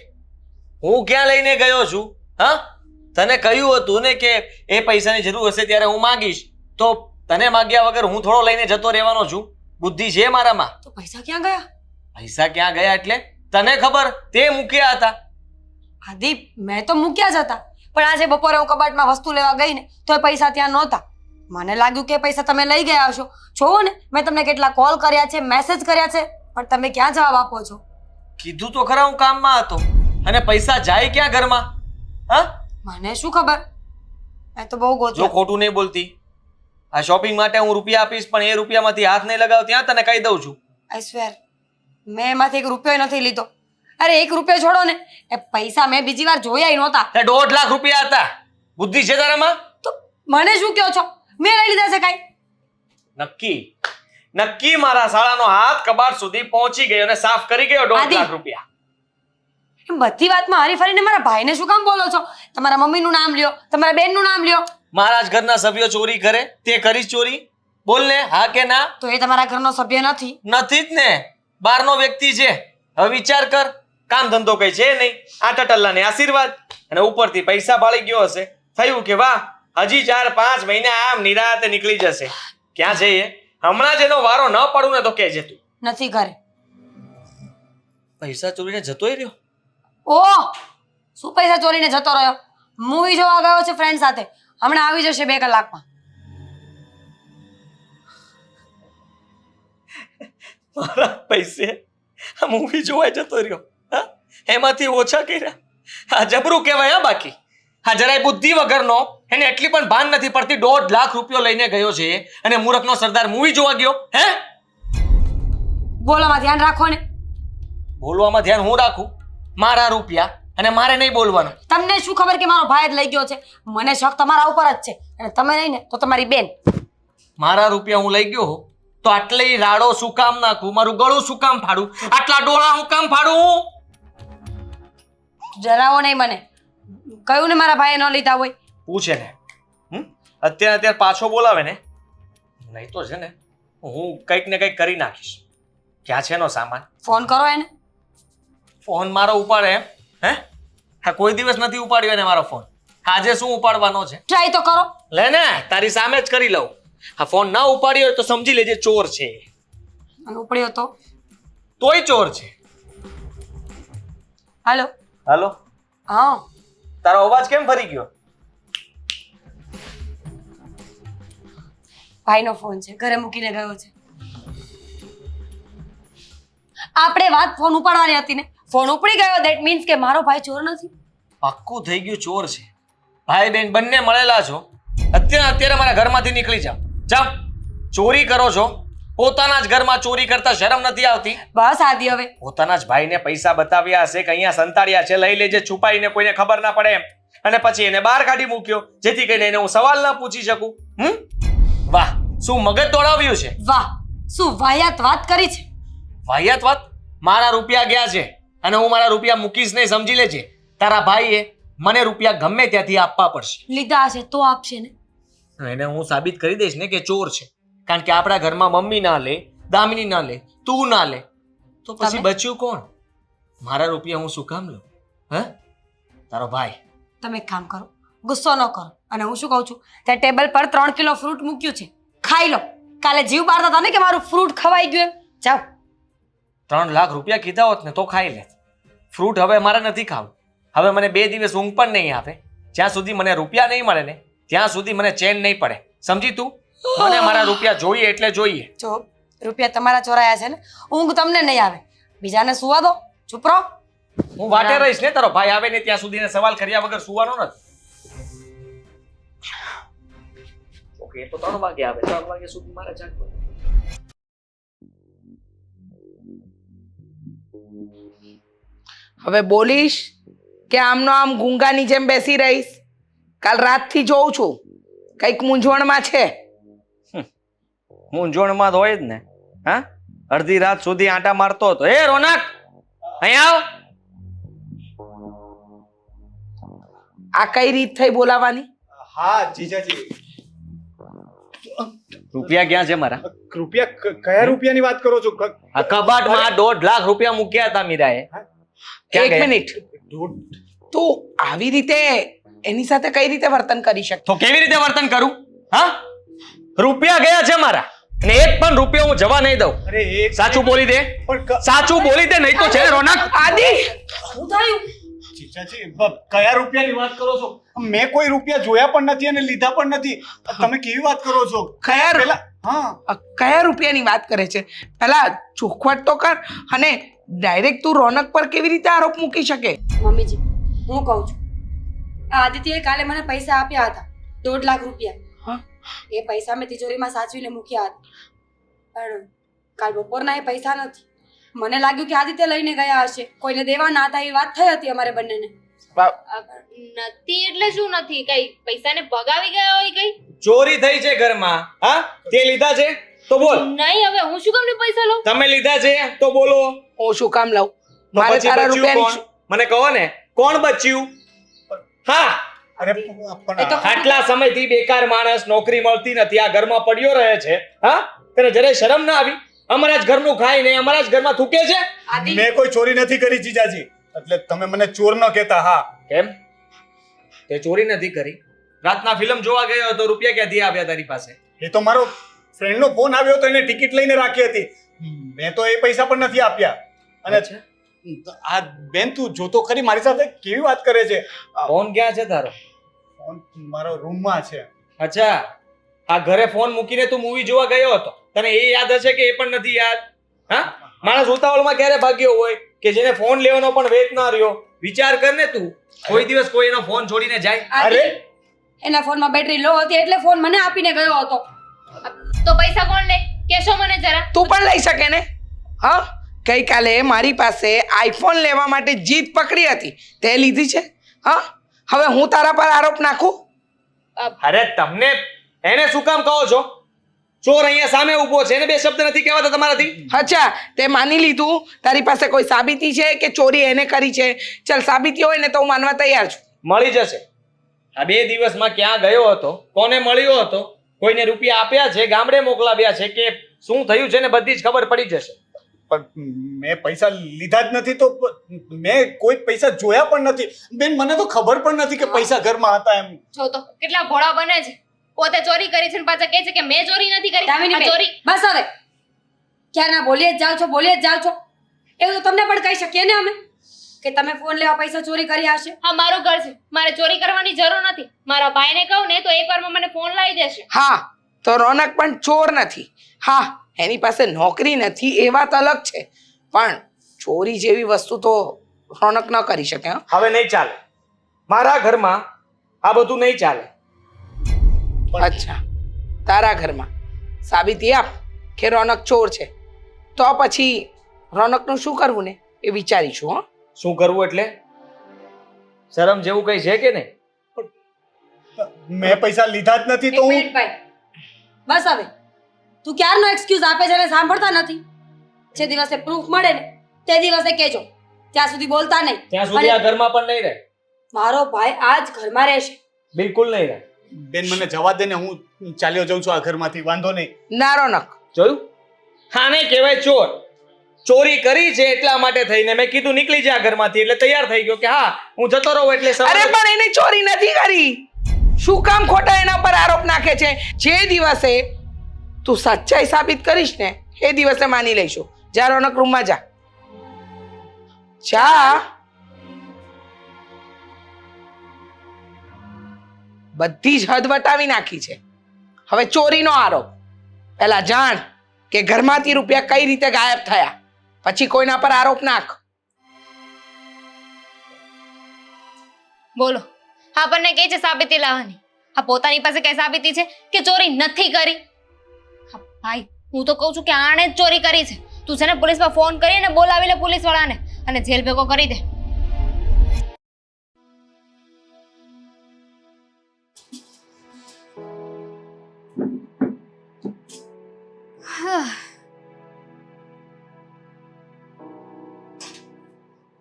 હું ક્યાં લઈને ગયો છું? હા, તને કહ્યું હતું ને કે એ પૈસાની જરૂર હશે ત્યારે હું માંગીશ. તો તને માંગ્યા વગર હું થોડો લઈને જતો રહેવાનો છું? બુદ્ધિ છે મારામાં? તો પૈસા ક્યાં ગયા? પૈસા ક્યાં ગયા એટલે તને ખબર? તે મૂક્યા હતા. આદિ મેં તો મૂક્યા જ હતા પણ આજે બપોરે હું કબાટમાં વસ્તુ લેવા ગઈ ને તો એ પૈસા ત્યાં નહોતા. મને લાગ્યું કે પૈસા તમે લઈ ગયા હશો. જોવો ને મેં તમને કેટલા કોલ કર્યા છે, મેસેજ કર્યા છે, પણ તમે ક્યાં જવાબ આપો છો? કીધું તો ખરા હું કામમાં હતો. અને પૈસા જાય ક્યાં ઘરમાં? હા, મને શું ખબર, મેં તો બહુ જો ગોત્યા. ખોટું નહીં બોલતી. આ શોપિંગ માટે હું રૂપિયા આપીશ પણ એ રૂપિયામાંથી હાથ નહીં લગાવ ત્યાં તને કહી દઉં છું. આઈ સ્વેર મેં એમાંથી 1 રૂપિયો નથી લીધો. અરે 1 રૂપિયો છોડો ને, એ પૈસા મેં બીજી વાર જોયા નહોતા. તે 1.5 લાખ રૂપિયા હતા. બુદ્ધિ છે તારામાં? તો મને શું કહો છો? મેં લઈ લીધા છે કાંઈ? નક્કી મારા શાળાનો હાથ કબાટ સુધી પહોંચી ગયો અને સાફ કરી ગયો 1.5 આદિ. લાખ રૂપિયા. એમ બધી વાતમાં હરી ફરીને મારા ભાઈને શું કામ બોલો છો? તમારા મમ્મીનું નામ લ્યો, તમારા બેનનું નામ લ્યો. મારા જ ઘરના સભ્યો ચોરી કરે, તે કરીશ ચોરી? બોલ ને, હા કે ના? તો એ તમારા ઘરનો સભ્ય નથી. નથી જ ને, બહારનો વ્યક્તિ છે. હવે વિચાર કર, કામ ધંધો કઈ છે નહીં, આટા ટલ્લાને આશીર્વાદ, અને ઉપરથી પૈસા ભાળી ગયો હશે. થયું કે વાહ, હજી 4-5 મહિના આમ નિરાતે નીકળી જશે. ક્યાં છે એ? હમણાં જ એનો વારો ન પડું ને તો કહેજે તું. નથી ઘરે. પૈસા ચોરીને જતોય રહ્યો. ઓહ શું પૈસા ચોરીને જતો રહ્યો? મૂવી જોવા ગયો છે ફ્રેન્ડ સાથે, હમણાં આવી જશે 2 કલાકમાં. મારા પૈસે આ મૂવી જોવા જતો રહ્યો. હા, એમાંથી ઓછા કર્યા. આ જબરું કહેવાય. હા, બાકી હા જરાય બુદ્ધિ વગરનો, એને એટલી પણ ભાન નથી પડતી. 1.5 લાખ રૂપિયો લઈને ગયો છે અને મૂર્ખનો સરદાર મૂવી જોવા ગયો. હે, બોલોમાં ધ્યાન રાખો ને. બોલવામાં ધ્યાન હું રાખું? મારા રૂપિયા અને મારે નહીં બોલવાનું. તમને શું ખબર કે મારો ભાઈ જ લઈ ગયો છે? મને શક તમારા ઉપર જ છે, અને તમે નહીં ને તો તમારી બેન. મારા રૂપિયા હું લઈ ગયો તો આટલી રાડો શું કામ નાખું? મારું ગળું શું કામ ફાડું? આટલા ડોળા હું કામ ફાડું? ડરાવો નહીં મને. કયું ને મારા ભાઈએ ન લીધા હોય. પૂછે ને અત્યારે પાછો બોલાવે ને, નહીં તો છે ને હું કંઈક ને કંઈક કરી નાખીશ. ક્યાં છે એનો સામાન? ફોન કરો એને. ફોન મારો ઉપાડે એમ? હે, હા, કોઈ દિવસ નથી ઉપાડ્યો એને મારો ફોન. આજે શું ઉપાડવાનો છે? ટ્રાય તો કરો. લે ને, તારી સામે જ કરી લઉં. હા, ફોન ના ઉપાડ્યો હોય તો સમજી લેજે ચોર છે. અને ઉપડ્યો તો તોય ચોર છે. હાલો. હાલો, હા તારો અવાજ કેમ ફરી ગયો? ભાઈનો ફોન છે, ઘરે મૂકીને ગયો છે. આપણે વાત ફોન ઉપાડવાની હતી ને, ફોન ઉપડી ગયો. ધેટ મીન્સ કે મારો ભાઈ ચોર નથી. પાક્કું થઈ ગયું ચોર છે. ભાઈ બેન બંને મળેલા છો. અત્યારે મારા ઘરમાંથી નીકળી જાઓ. જાઓ. ચોરી કરો છો, પોતાના જ ઘરમાં ચોરી કરતા શરમ નથી આવતી? બસ આદિ હવે. પોતાના જ ભાઈને પૈસા બતાવ્યા હશે કે અહીંયા સંતાડ્યા છે, લઈ લેજે, છુપાઈને કોઈને ખબર ના પડે એમ. અને પછી એને બહાર કાઢી મૂક્યો જેથી કરીને એને હું સવાલ ના પૂછી શકું. વાહ, શું મગજ દોડાવ્યું છે? વાહ શું વાહિયાત વાત કરી છે. વાહિયાત વાત? મારા રૂપિયા ગયા છે અને હું મારા રૂપિયા મૂકીશ નહીં, સમજી લેજે. તારા ભાઈએ મને રૂપિયા ગમે ત્યાંથી આપવા પડશે. લીધા હશે તો આપશે ને. એને હું સાબિત કરી દઈશ ને કે ચોર છે. કારણ કે આપણા ઘરમાં મમ્મી ના લે, દામિની ના લે, તું ના લે, તો પછી બચ્યું કોણ? મારા રૂપિયા હું શું કામ લઉં? હે, તારો ભાઈ. તમે એક કામ કરો, ગુસ્સો ન કરો. અને હું શું કહું છું, ત્યાં ટેબલ પર 3 કિલો ફ્રૂટ મૂક્યું છે, ખાઈ લો. કાલે જીવ બારતા હતા ને કે મારું ફ્રૂટ ખવાઈ ગયું એમ. જાઓ. 3 લાખ રૂપિયા કીધા હોત ને તો ખાઈ લે. ફ્રૂટ હવે મારે નથી ખાવું. હવે મને 2 દિવસ ઊંઘ પણ નહીં આવે. જ્યાં સુધી મને રૂપિયા નહીં મળે ને ત્યાં સુધી મને ચેન નહીં પડે. સમજી તું? મને મારા રૂપિયા જોઈએ એટલે જોઈએ. જો રૂપિયા તમારા ચોરાયા છે ને, ઊંઘ તમને નહીં આવે. બીજાને સુવા દો. ચૂપ રહો. હું વાટે રહીશ ને, તારો ભાઈ આવે ને ત્યાં સુધી એને સવાલ કર્યા વગર સુવાનો નથી. ઓકે, એ તો 3 વાગે આવે. 3 વાગે સુધી મારે જાગવું. હવે બોલીશ કે આમનો આમ ગુંગાની જેમ બેસી રહીશ? કાલ રાતથી જોઉં છું કંઈક મૂંઝવણમાં છે. મૂંઝવણમાં તો હોય જ ને. હા, અડધી રાત સુધી આંટા મારતો હતો. એ રોનક, અહીંયા આવ. આ કઈ રીત થઈ બોલાવાની? હા જીજાજી. રૂપિયા ક્યાં છે મારા? રૂપિયા કયા રૂપિયાની વાત કરો છો? આ કબાટમાં 1.5 લાખ રૂપિયા મૂક્યા હતા મીરાએ. ક્યાં એક ગયા? મિનિટ, તું આવી રીતે એની સાથે કઈ રીતે વર્તન કરી શકતો? તો કેવી રીતે વર્તન કરું? હા, રૂપિયા ગયા છે મારા ને એક પણ રૂપિયો હું જવા નહીં દઉં. અરે એક સાચું બોલી દે, પણ સાચું બોલી દે, નહીં તો છે રોનક. આદિ, શું થયું? જીજાજી કયા રૂપિયાની વાત કરો છો? મેં કોઈ રૂપિયા જોયા પણ નથી અને લીધા પણ નથી. તમે કેવી વાત કરો છો? કયા પેલા કયા રૂપિયાની વાત કરે છે? પહેલા ચોખવટ તો કર. અને ડાયરેક્ટ તું રોનક પર કેવી રીતે આરોપ મૂકી શકે? મમ્મીજી, હું કહું છું, આ આદિત્યએ કાલે મને પૈસા આપ્યા હતા, 1.5 લાખ રૂપિયા. હા? એ પૈસા મેં તિજોરીમાં સાચવીને મૂક્યા હતા, પણ કાલ બપોરના એ પૈસા નથી. મને લાગ્યું કે આદિત્ય લઈને ગયા હશે, કોઈને દેવા ના હતા, એ વાત થઈ હતી અમારે બંનેને. નથી એટલે શું નથી? કઈ પૈસાને ભગાવી ગયા હોય કઈ? ચોરી થઈ છે ઘરમાં. હા, તે લીધા છે તો બોલ. નહીં, હવે હું શું કામ પૈસા લઉં? તમે લીધા છે તો બોલો. હું શું કામ લઉં? તો મારે પછી તારા બચ્યું રૂપિયાની કોણ? મને કહો ને, કોણ બચ્યું? હા, અરે એ પણ તો આટલા સમયથી બેકાર માણસ, નોકરી મળતી નથી, આ ઘરમાં પડ્યો રહે છે. હા, તને જરાય શરમ ના આવી? અમારા જ ઘરનું ખાઈને અમારા જ ઘરમાં થૂકે છે. આદિ, મેં કોઈ ચોરી નથી કરી જીજાજી. એટલે તમે મને ચોર ન કહેતા. હા, કેમ? તે ચોરી નથી કરી? રાતના ફિલ્મ જોવા ગયો હતો, રૂપિયા ક્યાંથી આવ્યા તારી પાસે? એ તો મારો ફ્રેન્ડનો ફોન આવ્યો તો એને ટિકિટ લઈને રાખી હતી. મેં તો એ પૈસા પણ નથી આપ્યા. અને આ બેન તું જોતો ખરી મારી સાથે કેવી વાત કરે છે? ફોન ક્યાં છે તારો? ફોન મારો રૂમમાં છે. અચ્છા, આ ઘરે ફોન મૂકીને તું મૂવી જોવા ગયો હતો, તને એ યાદ હશે કે એ પણ નથી યાદ? હા, માણસ ઉતાવળમાં ક્યારે ભાગ્યો હોય કે જેને ફોન લેવાનો પણ વેત ના રહ્યો? વિચાર કર ને તું. કોઈ દિવસ કોઈ એનો ફોન છોડીને જાય? આદિ, અરે! એના ફોનમાં બેટરી લો હતી એટલે ફોન મને આપીને ગયો હતો. તો પૈસા કોણ લે? કેશો મને જરા. તું પણ લઈ શકે ને? હા, ગઈકાલે મારી પાસે આઈફોન લેવા માટે જીદ પકડી હતી, તે લીધી છે. હા, હવે હું તારા પર આરોપ નાખું? અરે તમને એને શું કામ કહો છો? ચોર અહીંયા સામે ઊભો છે, એને 2 શબ્દ નથી કહેવાતા તમારાથી? અચ્છા, તે માની લીધું તારી પાસે કોઈ સાબિતી છે કે ચોરી એને કરી છે? ચાલ, સાબિતી હોય ને તો હું માનવા તૈયાર છું. મળી જશે. આ 2 દિવસમાં ક્યાં ગયો હતો, કોને મળ્યો હતો, કોઈને રૂપિયા આપ્યા છે, ગામડે મોકલાવ્યા છે કે શું થયું છે ને બધી જ ખબર પડી જશે. પણ મેં પૈસા લીધા જ નથી તો મેં કોઈ પૈસા જોયા પણ નથી. બેન મને તો ખબર પણ નથી કે પૈસા ઘરમાં હતા એમ. જો તો કેટલા ભોળા બને છે. પોતે ચોરી કરી છે ને પાછા કહે છે કે મેં ચોરી નથી કરી. દામિની આ બેન, ચોરી. બસ હવે. ક્યારના બોલીએ જ જાઓ છો, બોલીએ જ જાઓ છો. એવું તો તમને પણ કહી શકીએ ને અમે કે તમે ફોન લેવા પૈસા ચોરી કર્યા હશે. હા, મારું ઘર છે, મારે ચોરી કરવાની જરૂર નથી. મારા ભાઈને કહું ને તો એકવારમાં મને ફોન લાવી દેશે. હા, તો રોનક પણ ચોર નથી. હા, એની પાસે નોકરી નથી એ વાત અલગ છે, પણ ચોરી જેવી વસ્તુ તો રોનક ન કરી શકે. હા, હવે નહીં ચાલે. મારા ઘરમાં આ બધું નહીં ચાલે. અચ્છા, તારા ઘરમાં સાબિતી આપ કે રોનક ચોર છે, તો પછી રોનકનું શું કરવું ને એ વિચારીશું. હો, શું કરવું એટલે? શરમ જેવું કઈ છે કે નહીં? મેં પૈસા લીધા જ નથી એક તો હું મિનિટ ભાઈ, બસ હવે. તું ક્યારનો એક્સક્યુઝ આપે છે અને સાંભળતા નથી. જે દિવસે પ્રૂફ મળે ને તે દિવસે કહેજો, ત્યાં સુધી બોલતા નહીં. ત્યાં સુધી આ અને ઘરમાં પણ નહીં રહે. મારો ભાઈ આ જ ઘરમાં રહેશે. બિલકુલ નહીં રહે. બેન મને જવા દે ને, હું ચાલ્યો જાઉં છું આ ઘરમાંથી. વાંધો નહીં. ના રોનક, જોયું? આને કહેવાય ચોર. ચોરી કરી છે એટલા માટે થઈને મેં કીધું નીકળી જા ઘરમાંથી, એટલે તૈયાર થઈ ગયો કે હા હું જતો રહું. એટલે અરે પણ એને ચોરી નથી કરી. શું કામ ખોટા એના પર આરોપ નાખે છે? જે દિવસે તું સચ્ચાઈ સાબિત કરીશ ને એ દિવસે માની લઈશું. જા રોનક રૂમમાં જા. જા. બધી જ હદ વટાવી નાખી છે. હવે ચોરીનો આરોપ. પહેલા જાણ કે ઘરમાંથી રૂપિયા કઈ રીતે ગાયબ થયા, પછી કોઈના પર આરોપ નાખ. બોલો, આપણને કે છે સાબિતી લાવવાની. આ પોતાની પાસે કઈ સાબિતી છે કે ચોરી નથી કરી? હા ભાઈ, હું તો કહું છું કે આણે જ ચોરી કરી છે. તું છે ને પોલીસમાં ફોન કરીને બોલાવી લે પોલીસ વાળાને અને જેલ ભેગો કરી દે.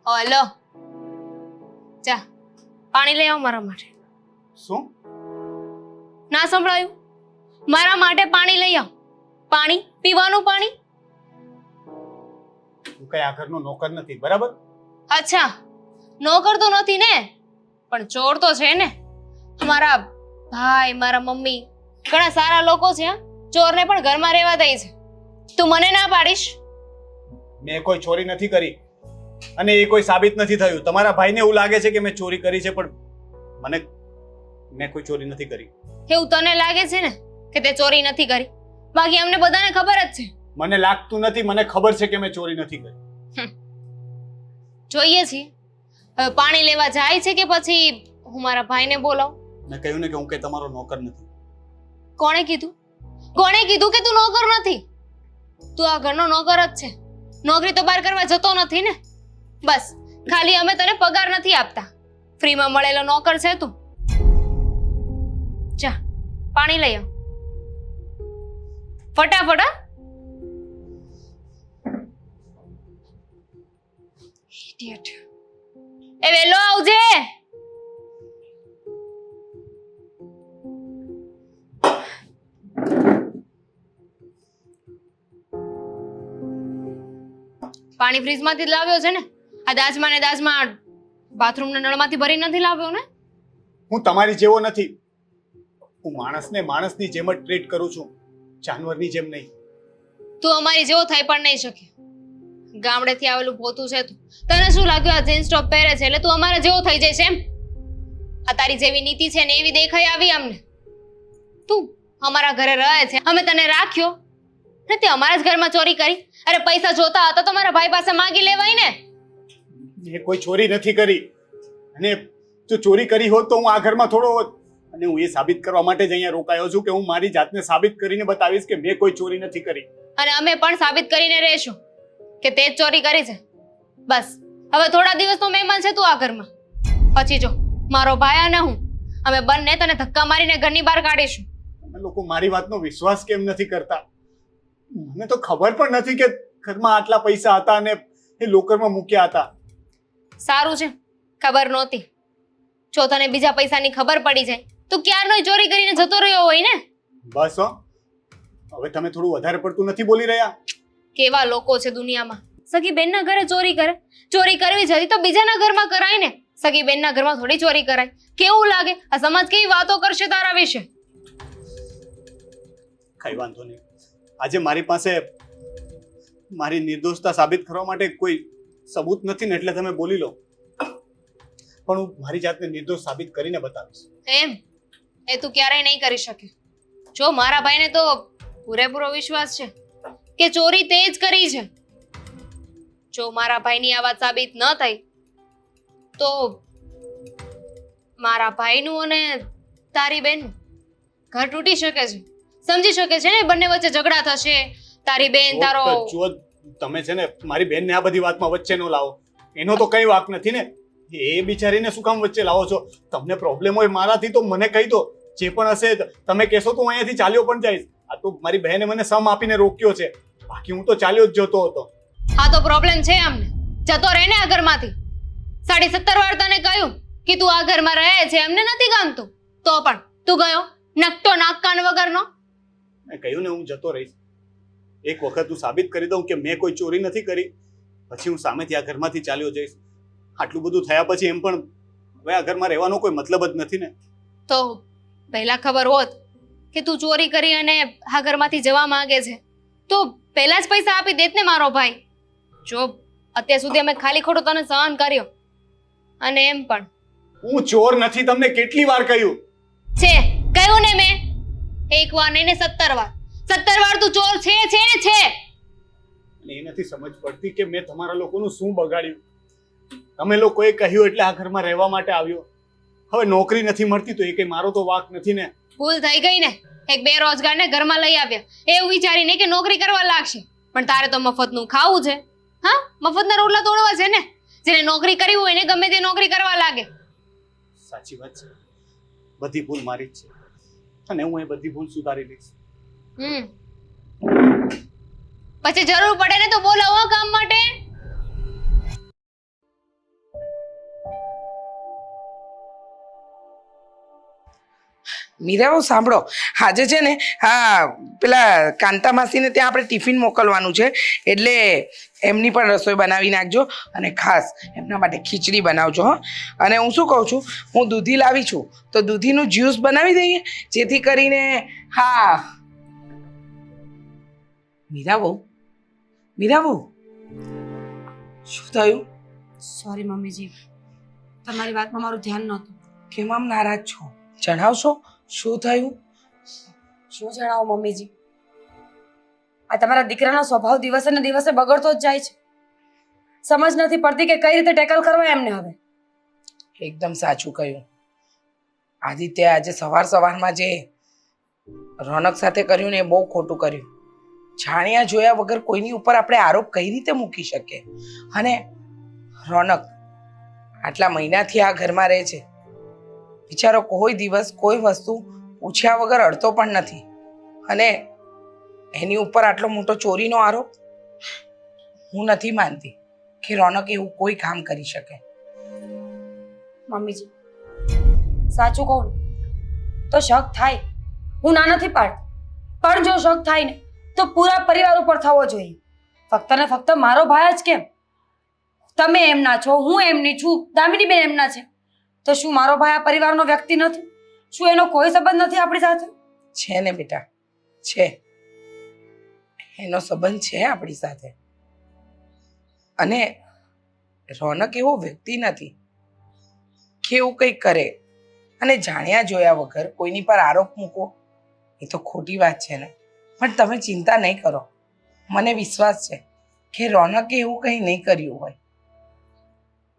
હલો, જા પાણી લઈ આવ મારા માટે. શું? ના સંભળાયું? મારા માટે પાણી લઈ આવ. પાણી, પીવાનું પાણી. તું કઈ આ ઘરનો નોકર નથી, બરાબર? અચ્છા, નોકર તો નથી ને, પણ ચોર તો છે ને. મારા ભાઈ, મારા મમ્મી ઘણા સારા લોકો છે. ચોરને પણ ઘરમાં રહેવા દે છે. તું મને ના પાડીશ? મેં કોઈ ચોરી નથી કરી અને એ કોઈ સાબિત નથી થયું. તમારા ભાઈને એવું લાગે છે કે મેં ચોરી કરી છે, પણ મેં કોઈ ચોરી નથી કરી. એવું તને લાગે છે ને કે તે ચોરી નથી કરી, બાકી અમને બધાને ખબર જ છે. મને લાગતું નથી, મને ખબર છે કે મેં ચોરી નથી કરી. જોઈએ છીએ હવે પાણી લેવા જાય છે કે પછી હું મારા ભાઈને બોલાવું? મેં કહ્યું ને કે હું કઈ તમારો નોકર નથી. કોણે કીધું? કોણે કીધું કે તું નોકર નથી? તું આ ઘરનો નોકર જ છે. નોકરી તો બહાર કરવા જતો નથી ને. બસ ખાલી અમે તને પગાર નથી આપતા, ફ્રીમાં મળેલો નોકર છે તું. જા પાણી લઈ આવ ફટાફટ. ઇડિયટ. એ વેલો આવજે. પાણી ફ્રીજમાંથી જ લાવ્યો છે ને? આ દાજમાં ને દાજમાં બાથરૂમના નળમાંથી ભરી નથી લાવ્યો ને? હું તમારી જેવો નથી. હું માણસને માણસની જેમ જ ટ્રીટ કરું છું, જાનવરની જેમ નહીં. તું અમારી જેવો થઈ પણ નહીં શકે. ગામડેથી આવેલું પોતું છે તું. તને શું લાગ્યું આ જીન્સ ટોપ પહેરે છે એટલે તું અમારા જેવો થઈ જઈશ એમ? આ તારી જેવી નીતિ છે ને એવી દેખાઈ આવી અમને. તું અમારા ઘરે રહે છે, અમે તને રાખ્યો ને તે અમારા જ ઘરમાં ચોરી કરી. અરે પૈસા જોતા હતા તો મારા ભાઈ પાસે માંગી લેવાય ને. મેં કોઈ ચોરી નથી કરી, અને જો ચોરી કરી હોત તો હું આ ઘરમાં થોડો હોત. અને હું એ સાબિત કરવા માટે જ અહીંયા રોકાયો છું કે હું મારી જાતને સાબિત કરીને બતાવીશ કે મેં કોઈ ચોરી નથી કરી. અને અમે પણ સાબિત કરીને રહેશું કે તે જ ચોરી કરી છે. બસ હવે થોડા દિવસનો મહેમાન છે તું આ ઘરમાં. પછી જો મારો ભાઈ અને હું અમે બંને તને ધક્કા મારીને ઘરની બહાર કાઢીશું. તમે લોકો મારી વાતનો વિશ્વાસ કેમ નથી કરતા? મને તો ખબર પણ નથી કે ઘરમાં આટલા પૈસા હતા અને એ લોકરમાં મૂક્યા હતા. સારું છે ખબર નહોતી. જો તને બીજા પૈસાની ખબર પડી જાય તો ક્યારનો ચોરી કરીને જતો રહ્યો હોય ને. બસ હો, હવે તમે થોડું વધારે પડતું નથી બોલી રહ્યા? કેવા લોકો છે દુનિયામાં. સગી બેનના ઘરે ચોરી કરે. ચોરી કરવી જતી તો બીજાના ઘરમાં કરાય ને. સગી બેનના ઘરમાં થોડી ચોરી કરાય. કેવું લાગે? આ સમાજ કેવી વાતો કરશે તારા વિશે? કઈ વાંધો નહીં. આજે મારી પાસે મારી નિર્દોષતા સાબિત કરવા માટે કોઈ સબૂત નથી ને એટલે તમે બોલી લો, પણ હું મારી જાતને નિર્દોષ સાબિત કરીને બતાવીશ. એમ? એ તું ક્યારેય નહીં કરી શકે. જો મારા ભાઈને તો પૂરેપૂરો વિશ્વાસ છે કે ચોરી તે જ કરી છે. જો મારા ભાઈની આ વાત સાબિત ન થઈ તો મારા ભાઈનું અને તારી બેનનું ઘર તૂટી શકે છે. સમજી શકે છે ને, બંને વચ્ચે ઝઘડા થશે. તારી બેન તારો જો તમે છે ને મારી બેનને આ બધી વાતમાં વચ્ચે ન લાવો. એનો તો કઈ વાંક નથી ને. એ બિચારીને શું કામ વચ્ચે લાવો છો? તમને પ્રોબ્લેમ હોય મારાથી તો મને કહી દો. જે પણ હશે તમે કહેશો તો હું અહીંયાથી ચાલ્યો પણ જઈશ. આ તો મારી બહેને મને સમ આપીને રોક્યો છે, બાકી હું તો ચાલ્યો જ જતો હતો. હા તો પ્રોબ્લેમ છે અમને. જતો રહે ને આ ઘરમાંથી. 17.5 વાર તને કહ્યું કે તું આ ઘરમાં રહે છે, એમને નથી ગમતું તો પણ તું ગયો નકટો નાક કાન વગરનો. મેં કહ્યું ને હું જતો રહીશ. એક વખત હું સાબિત કરી દઉં કે મેં કોઈ ચોરી નથી કરી, પછી હું સામેથી આ ઘરમાંથી ચાલ્યો જઈશ. આટલું બધું થયા પછી એમ પણ હવે આ ઘરમાં રહેવાનો કોઈ મતલબ જ નથી ને. તો પહેલા ખબર હોત કે તું ચોરી કરી અને આ ઘરમાંથી જવા માંગે છે તો પહેલા જ પૈસા આપી દેત ને મારો ભાઈ. જો અત્યાર સુધી અમે ખાલી ખોટું તને સહન કર્યો અને એમ પણ હું ચોર નથી, તમને કેટલી વાર કહ્યું. છે કહ્યું ને મેં, એક વાર નહીં ને 17 વાર, 17 વાર તું ચોર છે ને છે. અને એ નથી સમજ પડતી કે મેં તમારા લોકોનું શું બગાડ્યું. તમે લોકોએ કહ્યું એટલે આ ઘરમાં રહેવા માટે આવ્યો. હવે નોકરી નથી મળતી તો એ કઈ મારો તો વાંક નથી ને. ભૂલ થઈ ગઈ ને, એક બેરોજગારને ઘરમાં લઈ આવ્યા એવું વિચારીને કે નોકરી કરવા લાગશે, પણ તારે તો મફતનું ખાવું છે. હા, મફતના રોટલા તોડવા છે ને. જેને નોકરી કરવી હોય ને ગમે તે નોકરી કરવા લાગે. સાચી વાત છે, બધી ભૂલ મારી જ છે અને હું એ બધી ભૂલ સુધારી લઈશ. પછી જરૂર પડે ને તો બોલાવો કામ માટે. મીરાઓ સાંભળો, આજે છે ને હા પેલા કાંતા માસીને ત્યાં આપણે ટિફિન મોકલવાનું છે, એટલે એમની પણ રસોઈ બનાવી નાખજો અને ખાસ એમના માટે ખીચડી બનાવજો. હો, અને હું શું કહું છું, હું દૂધી લાવી છું તો દૂધીનું જ્યુસ બનાવી દઈએ, જેથી કરીને હા. મીરાબહુ શું થયું? સોરી મમ્મીજી, તમારી વાતમાં મારું ધ્યાન નહોતું. કેમ આમ નારાજ છો? જણાવશો શું થયું? શું જણાવો મમ્મીજી, આ તમારા દીકરાનો સ્વભાવ દિવસે ને દિવસે બગડતો જ જાય છે. સમજ નથી પડતી કે કઈ રીતે ટેકલ કરવા એમને. હવે એકદમ સાચું કહ્યું. આદિત્ય આજે સવારમાં જે રોનક સાથે કર્યું ને એ બહુ ખોટું કર્યું. જાણ્યા જોયા વગર કોઈની ઉપર આપણે આરોપ કઈ રીતે મૂકી શકીએ? અને રોનક આટલા મહિનાથી આ ઘરમાં રહે છે, બિચારો કોઈ દિવસ કોઈ વસ્તુ પૂછ્યા વગર અડતો પણ નથી, અને એની ઉપર આટલો મોટો ચોરીનો આરોપ. હું નથી માનતી કે રોનક એવું કોઈ કામ કરી શકે. મમ્મીજી સાચું કહું તો શક થાય, હું ના નથી પાડતી, પણ જો શક થાય ને તો પૂરા પરિવાર ઉપર થવો જોઈએ. ફક્ત ને ફક્ત મારો ભાઈ જ કેમ, તમે એમના છો, હું એમની છું, દામિની બેન એમના છે, તો શું મારો ભાઈ આ પરિવારનો વ્યક્તિ નથી? શું એનો કોઈ સંબંધ નથી આપણી સાથે? છે ને બેટા, છે, એનો સંબંધ છે આપણી સાથે. અને રોનક એવો વ્યક્તિ નથી કે એવું કંઈક કરે અને જાણ્યા જોયા વગર કોઈની પર આરોપ મૂકો. એ તો ખોટી વાત છે ને. પણ તમે ચિંતા નહીં કરો, મને વિશ્વાસ છે કે રોનકે એવું કંઈ નહીં કર્યું હોય.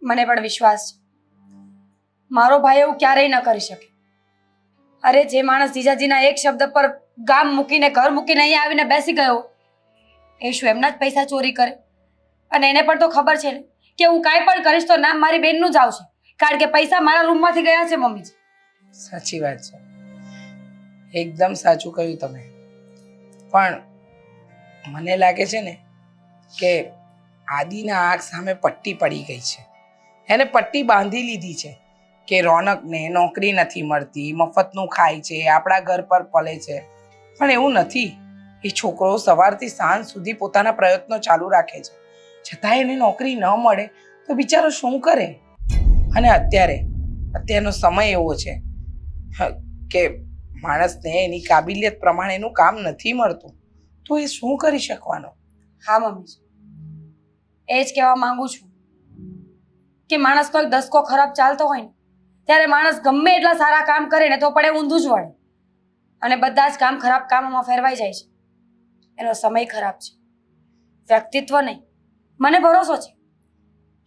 મને પણ વિશ્વાસ છે મારો ભાઈ એવું ક્યારેય ન કરી શકે. અરે જે માણસ જીજાજીના એક શબ્દ પર ગામ મૂકીને ઘર મૂકીને અહીંયા આવીને બેસી ગયો, એ શું એમના જ પૈસા ચોરી કરે? અને એને પણ તો ખબર છે ને કે હું કાંઈ પણ કરીશ તો નામ મારી બેનનું જ આવશે, કારણ કે પૈસા મારા રૂમમાંથી ગયા છે મમ્મીજી. સાચી વાત છે, એકદમ સાચું કહ્યું તમે. પણ મને લાગે છે ને કે આદિના આંખ સામે પટ્ટી પડી ગઈ છે. એને પટ્ટી બાંધી લીધી છે કે રોનકને નોકરી નથી મળતી, મફતનું ખાય છે, આપણા ઘર પર પલે છે. પણ એવું નથી. એ છોકરો સવારથી સાંજ સુધી પોતાના પ્રયત્નો ચાલુ રાખે છે, છતાં એને નોકરી ન મળે તો બિચારો શું કરે? અને અત્યારનો સમય એવો છે કે માણસને એની કાબિલિયત પ્રમાણેનું કામ નથી મળતું, તો એ શું કરી શકવાનો? હા મમ્મીજી, એ જ કહેવા માંગુ છું કે માણસનો એક દસકો ખરાબ ચાલતો હોય ને ત્યારે માણસ ગમે એટલા સારા કામ કરે ને તો પણ એ ઊંધું જ વળે, અને બધા જ કામ ખરાબ કામોમાં ફેરવાઈ જાય છે. એનો સમય ખરાબ છે, વ્યક્તિત્વ નહીં. મને ભરોસો છે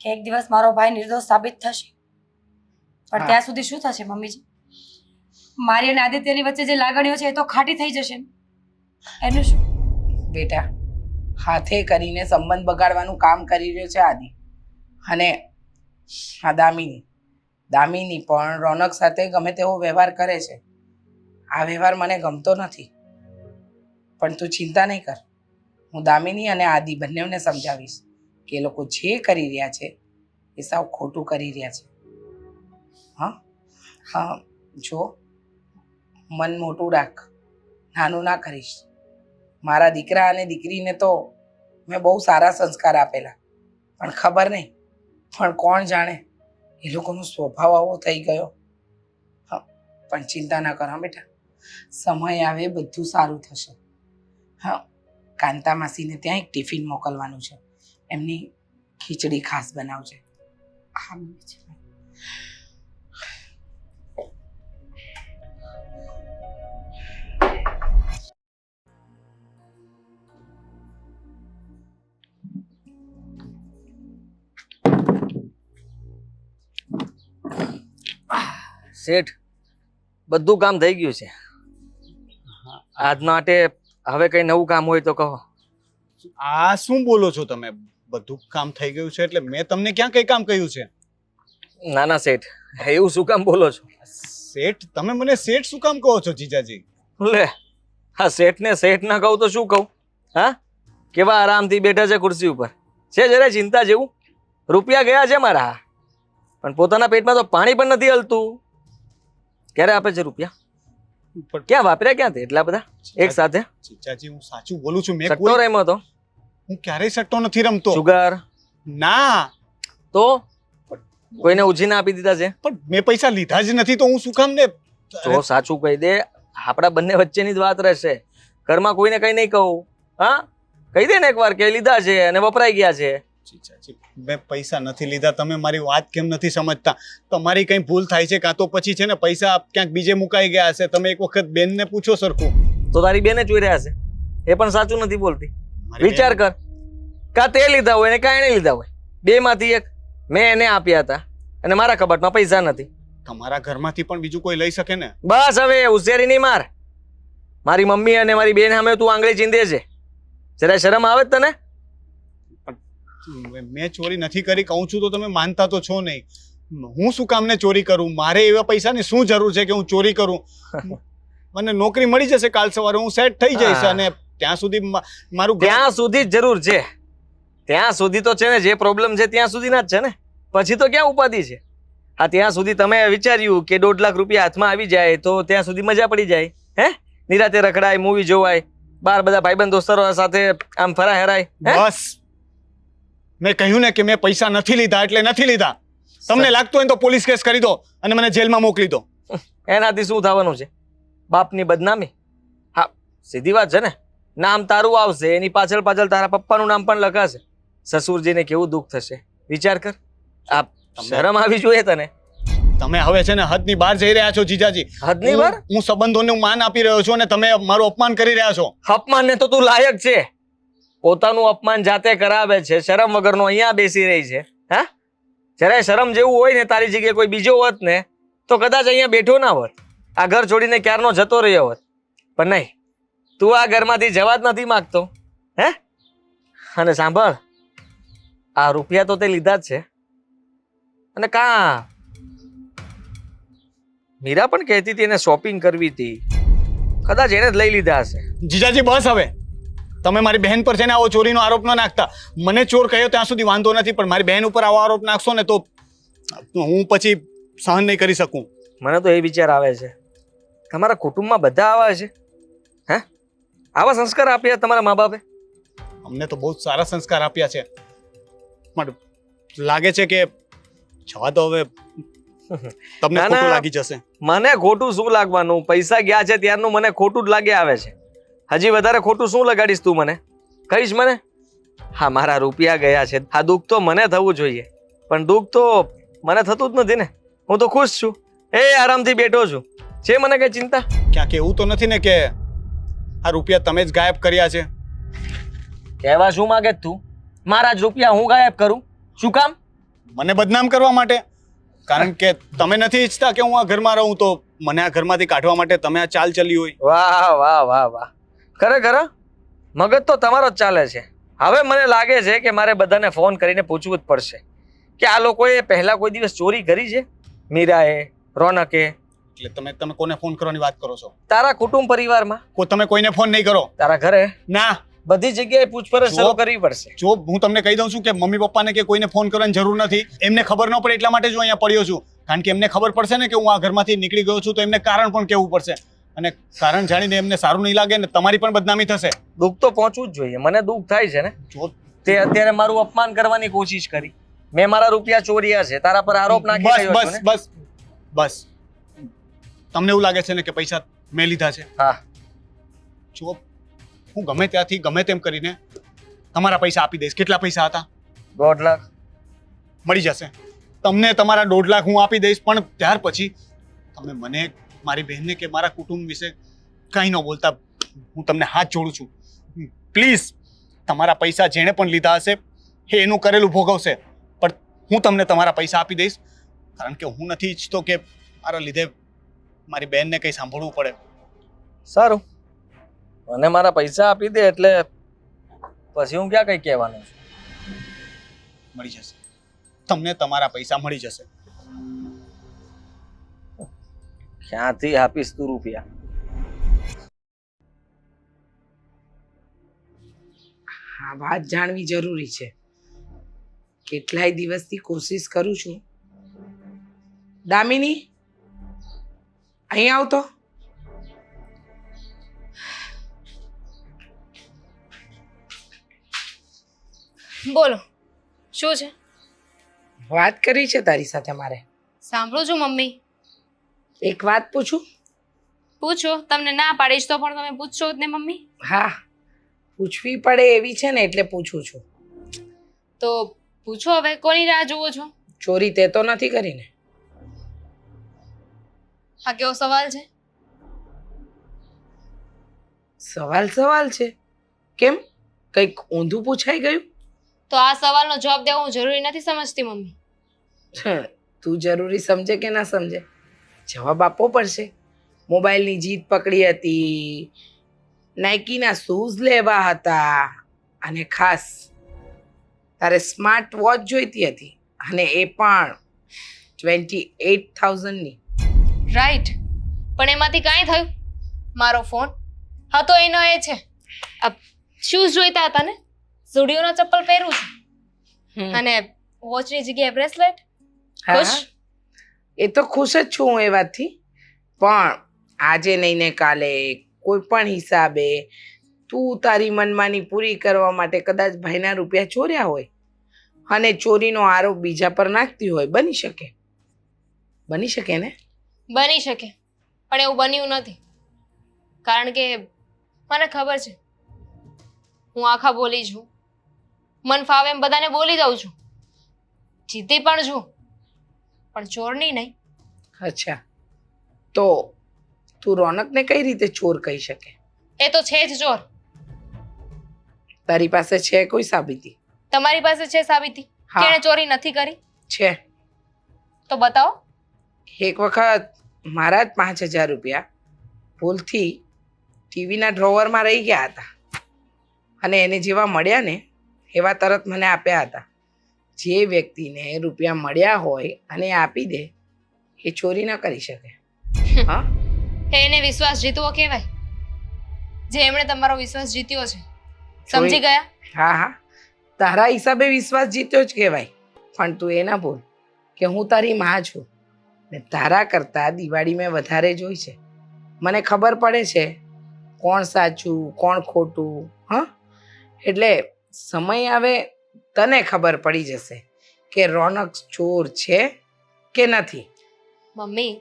કે એક દિવસ મારો ભાઈ નિર્દોષ સાબિત થશે, પણ ત્યાં સુધી શું થશે મમ્મીજી? મારી અને આદિત્યની વચ્ચે જે લાગણીઓ છે એ તો ખાટી થઈ જશે ને. એનું શું? બેટા, હાથે કરીને સંબંધ બગાડવાનું કામ કરી રહ્યો છે આદિ. અને આ દામિની પણ રોનક સાથે ગમે તેવો વ્યવહાર કરે છે. આ વ્યવહાર મને ગમતો નથી. પણ તું ચિંતા નહીં કર, હું દામિની અને આદિ બંનેને સમજાવીશ કે એ લોકો જે કરી રહ્યા છે એ સાવ ખોટું કરી રહ્યા છે. હા, જો મન મોટું રાખ, નાનું ના કરીશ. મારા દીકરા અને દીકરીને તો મેં બહુ સારા સંસ્કાર આપેલા, પણ ખબર નહીં, પણ કોણ જાણે એ લોકોનો સ્વભાવ આવો થઈ ગયો. હા, પણ ચિંતા ના કર બેટા, સમય આવે બધું સારું થશે. હા, કાંતા માસીને ત્યાં એક ટિફિન મોકલવાનું છે. એમની ખીચડી ખાસ બનાવજે. હા મમ્મી. શેઠ, બધું કામ થઈ ગયું છે. આજ માટે હવે કઈ નવું કામ હોય તો કહો. આ શું બોલો છો તમે? બધું કામ થઈ ગયું છે એટલે મેં તમને ક્યાં કઈ કામ કહ્યું છે? ના ના શેઠ, એવું શું કામ બોલો છો? શેઠ, તમે મને શેઠ શું કામ કહો છો જીજાજી? લે, હા શેઠ ને શેઠ ના કહું તો શું કહું? હા, કેવા આરામથી બેઠા છે ખુરશી ઉપર. છે જરા ચિંતા જેવું? રૂપિયા ગયા છે મારા, પણ પોતાના પેટમાં તો પાણી પણ નથી હલતું. ક્યારે આપે છે રૂપિયા? પણ ક્યાં વાપર્યા ક્યાંથી એટલા બધા એક સાથે? જીજાજી, હું સાચું બોલું છું. મેં સટ્ટો રમ્યો તો? હું ક્યારેય સટ્ટો નથી રમતો. સુગર? ના, તો કોઈને ઉછીને આપી દીધા છે? પણ મેં પૈસા લીધા જ નથી તો હું શું કામ ને? તો સાચું કહી દે, આપણા બંને વચ્ચેની જ વાત રહેશે. ઘરમાં કોઈને કઈ નહીં કહું. હા, કહી દે ને એકવાર કે લીધા છે અને વપરાઈ ગયા છે. જીજાજી, મેં પૈસા નથી લીધા. તમે મારી વાત કેમ નથી સમજતા? તમારી કઈ ભૂલ થાય છે કાં તો પછી છે ને પૈસા ક્યાંક બીજે મુકાઈ ગયા હશે. તમે એક વખત બેનને પૂછો સરખું. તો તારી બેને જોઈ રહ્યા છે, એ પણ સાચું નથી બોલતી. મારી વિચાર કર, કાં તે લીધા હોય ને કાં એને લીધા હોય, બે માંથી એક. મેં એને આપ્યા હતા અને મારા કબાટમાં પૈસા નથી. તમારા ઘરમાંથી પણ બીજું કોઈ લઈ શકે ને? બસ હવે હોશિયારી નહીં માર. મારી મમ્મી અને મારી બેન સામે તું આંગળી ચીંધે છે. જરા શરમ આવે જ તને? મેં ચોરી નથી કરી કહું છું તો તમે માનતા તો છો નહીં. હું શું કામને ચોરી કરું? મારે એવા પૈસાની શું જરૂર છે કે હું ચોરી કરું? મને નોકરી મળી જશે કાલ સવારે, હું સેટ થઈ જઈશ અને ત્યાં સુધી મારું ત્યાં સુધી જ જરૂર છે. ત્યાં સુધી તો છે ને, જે પ્રોબ્લેમ છે ત્યાં સુધીના જ છે ને. પછી તો ક્યાં ઉપાધિ છે? હા, ત્યાં સુધી તમે વિચાર્યું કે 1.5 લાખ રૂપિયા હાથમાં આવી જાય તો ત્યાં સુધી મજા પડી જાય. હે, નિરાતે રખડાય, મૂવી જોવાય, બાર બધા ભાઈબંધ દોસ્તરો સાથે આમ ફરાય હરાય. બસ, મેં કહ્યું ને કે મેં પૈસા નથી લીધા એટલે નથી લીધા. તમને લાગતું હોય તો પોલીસ કેસ કરી દો અને મને જેલમાં મોકલી દો. એનાથી શું થવાનું છે? બાપની બદનામી. હા, સીધી વાત છે ને. નામ તારું આવશે, એની પાછળ પાછળ તારા પપ્પાનું નામ પણ લખાશે. સસુરજીને કેવું દુઃખ થશે વિચાર કર. આ શરમ આવી જોઈએ તને. તમે હવે છે ને હદની બહાર જઈ રહ્યા છો જીજાજી. હદની બહાર? હું સંબંધોનું માન આપી રહ્યો છું અને તમે મારું અપમાન કરી રહ્યા છો. અપમાનને તો તું લાયક છે. પોતાનું અપમાન જાતે કરાવે છે, શરમ વગરનો અહીંયા બેસી રહી છે. હા, જ્યારે શરમ જેવું હોય ને, તારી જગ્યાએ કોઈ બીજો હોત ને તો કદાચ અહીંયા બેઠો ના હોત. આ ઘર છોડીને ક્યારનો જતો રહ્યો હોત. પણ નહીં, તું આ ઘરમાંથી જવા જ નથી માંગતો. હે, અને સાંભળ, આ રૂપિયા તો તે લીધા જ છે. અને મીરા પણ કહેતી હતી એને શોપિંગ કરવી હતી, કદાચ એને જ લઈ લીધા હશે. જીજાજી બસ હવે. તમે મારી બહેન પર છે ને આવો ચોરીનો આરોપ ન નાખતા. મને ચોર કહ્યો ત્યાં સુધી વાંધો નથી, પણ મારી બહેન ઉપર આવો આરોપ નાખશો ને તો હું પછી સહન નહીં કરી શકું. મને તો એ વિચાર આવે છે, તમારા કુટુંબમાં બધા આવા છે? હે, આવા સંસ્કાર આપ્યા તમારા મા બાપે? અમને તો બહુ સારા સંસ્કાર આપ્યા છે, પણ લાગે છે કે જવા દો હવે. તમને ના, ના. ખોટું લાગી જશે. મને ખોટું શું લાગવાનું? પૈસા ગયા છે ત્યારનું મને ખોટું જ લાગે આવે છે. હજી વધારે ખોટું શું લગાડીશ તું મને? કહીશ મને? હા, મારા રૂપિયા ગયા છે, આ દુઃખ તો મને થવું જોઈએ, પણ દુઃખ તો મને થતું જ નથી ને. હું તો ખુશ છું, આરામથી બેઠો છું. છે મને કઈ ચિંતા? ક્યાંક એવું તો નથી ને કે આ રૂપિયા તમે જ ગાયબ કર્યા છે? કહેવા શું માંગે તું? મારા જ રૂપિયા હું ગાયબ કરું? શું કામ? મને બદનામ કરવા માટે. કારણ કે તમે નથી ઈચ્છતા કે હું આ ઘરમાં રહું, તો મને આ ઘરમાંથી કાઢવા માટે તમે આ ચાલ ચલી હોય. વાહ વાહ વાહ વાહ, ખરેખર મગજ તો તમારો જ ચાલે છે. હવે મને લાગે છે કે મારે બધાને ફોન કરીને પૂછવું જ પડશે કે આ લોકોએ પહેલા કોઈ દિવસ ચોરી કરી છે? મીરાએ, રોનકે? એટલે તમે કોને ફોન કરવાની વાત કરો છો? તારા કુટુંબ પરિવારમાં? તમે કોઈને ફોન નહીં કરો. તારા ઘરે? ના, બધી જગ્યાએ પૂછપરછ શરૂ કરવી પડશે. જો હું તમને કહી દઉં છું કે મમ્મી પપ્પાને કે કોઈને ફોન કરવાની જરૂર નથી. એમને ખબર ન પડે એટલા માટે જ હું અહીંયા પડ્યો છું. કારણ કે એમને ખબર પડશે ને કે હું આ ઘરમાંથી નીકળી ગયો છું તો એમને કારણ પણ કહેવું પડશે, અને કારણ જાણીને એમને સારું નહીં લાગે ને તમારી પણ બદનામી થશે. દુઃખ તો પહોંચવું જ જોઈએ. મને દુઃખ થાય છે ને. જો તે અત્યારે મારું અપમાન કરવાની કોશિશ કરી. મેં મારા રૂપિયા ચોર્યા છે, તારા પર આરોપ નાખી રહ્યો છું ને. બસ તમને એવું લાગે છે ને કે પૈસા મેં લીધા છે. હા. જો હું ગમે ત્યાંથી ગમે તેમ કરીને તમારા પૈસા આપી દઈશ. કેટલા પૈસા હતા? 1.5 લાખ. મળી જશે તમને. તમારા 1.5 લાખ હું આપી દઈશ, પણ ત્યાર પછી તમે મને, મારી બહેનને કે મારા કુટુંબ વિશે કંઈ ન બોલતા. હું તમને હાથ જોડું છું, પ્લીઝ. તમારા પૈસા જેણે પણ લીધા હશે એ એનું કરેલું ભોગવશે, પણ હું તમને તમારા પૈસા આપી દઈશ. કારણ કે હું નથી ઈચ્છતો કે મારા લીધે મારી બહેનને કંઈ સાંભળવું પડે. સારું, મને મારા પૈસા આપી દે એટલે પછી હું ક્યાં કંઈ કહેવાનું છું. મળી જશે તમને. તમારા પૈસા મળી જશે. ક્યાંથી આપીશ તું રૂપિયા? આ વાત જાણવી જરૂરી છે. કેટલાય દિવસથી કોશિશ કરું છું. દામિની, અહીં આવતો. બોલો, શું છે? વાત કરી છે તારી સાથે મારે. સાંભળું છું મમ્મી. એક વાત પૂછું? પૂછો. તમને ના પાડીશ તો પણ તમે પૂછશો જ ને મમ્મી. હા, પૂછવી પડે એવી છે ને એટલે પૂછું છું. તો પૂછો હવે, કોની રાહ જુઓ છો? ચોરી તે તો નથી કરી ને? આ કેવો સવાલ છે? સવાલ છે. કેમ, કંઈક ઊંધું પૂછાઈ ગયું? તો આ સવાલનો જવાબ દેવો હું જરૂરી નથી સમજતી મમ્મી. તું જરૂરી સમજે કે ના સમજે, જવાબ આપવો પડશે. મોબાઈલની જીદ પકડી હતી, નાઇકીના શૂઝ લેવા હતા, અને ખાસ તારે સ્માર્ટ વોચ જોઈતી હતી, અને એ પણ 28,000ની. રાઈટ, પણ એમાંથી કાંઈ થયું? મારો ફોન હતો એનો એ છે. આ શૂઝ જોઈતા હતા ને, ઝુડિયોના ચપ્પલ પહેરું છું, અને વોચની જગ્યાએ બ્રેસલેટ. હા, ખુશ? એ તો ખુશ જ છું હું એ વાતથી, પણ આજે નહીં ને કાલે કોઈ પણ હિસાબે તું તારી મનમાની પૂરી કરવા માટે કદાચ ભાઈના રૂપિયા ચોર્યા હોય અને ચોરીનો આરોપ બીજા પર નાખતી હોય. બની શકે, બની શકે ને? બની શકે, પણ એવું બન્યું નથી. કારણ કે મને ખબર છે હું આખા બોલી છું, મન ફાવે એમ બધાને બોલી દઉં છું, જીતી પણ છું, પણ ચોરની નહીં. અચ્છા, તો તું રોનકને કઈ રીતે ચોર કહી શકે? એ તો છે જ ચોર. તારી પાસે છે કોઈ સાબિતી? તમારી પાસે છે સાબિતી કે હા. એણે ચોરી નથી કરી? છે. તો બતાવો. એક વખત મારા જ 5,000 રૂપિયા ભૂલથી ટીવીના ડ્રોવરમાં રહી ગયા હતા, અને એને જેવા મળ્યા ને એવા તરત મને આપ્યા હતા. જે વ્યક્તિને રૂપિયા મળ્યા હોય અને આપી દે એ ચોરી ન કરી શકે. હા, એને વિશ્વાસ જીતવો કહેવાય. જે એમણે તમારો વિશ્વાસ જીત્યો છે, સમજી ગયા? હા હા, તારા હિસાબે વિશ્વાસ જીત્યો જ કહેવાય, પણ તું એ ના ભૂલ કે હું તારી માં છું ને તારા કરતાં દિવાળી મેં વધારે જોઈ છે. મને ખબર પડે છે કોણ સાચું કોણ ખોટું. હા, એટલે સમય આવે તને ખબર પડી જશે કે રોનક ચોર છે કે નથી. મમ્મી,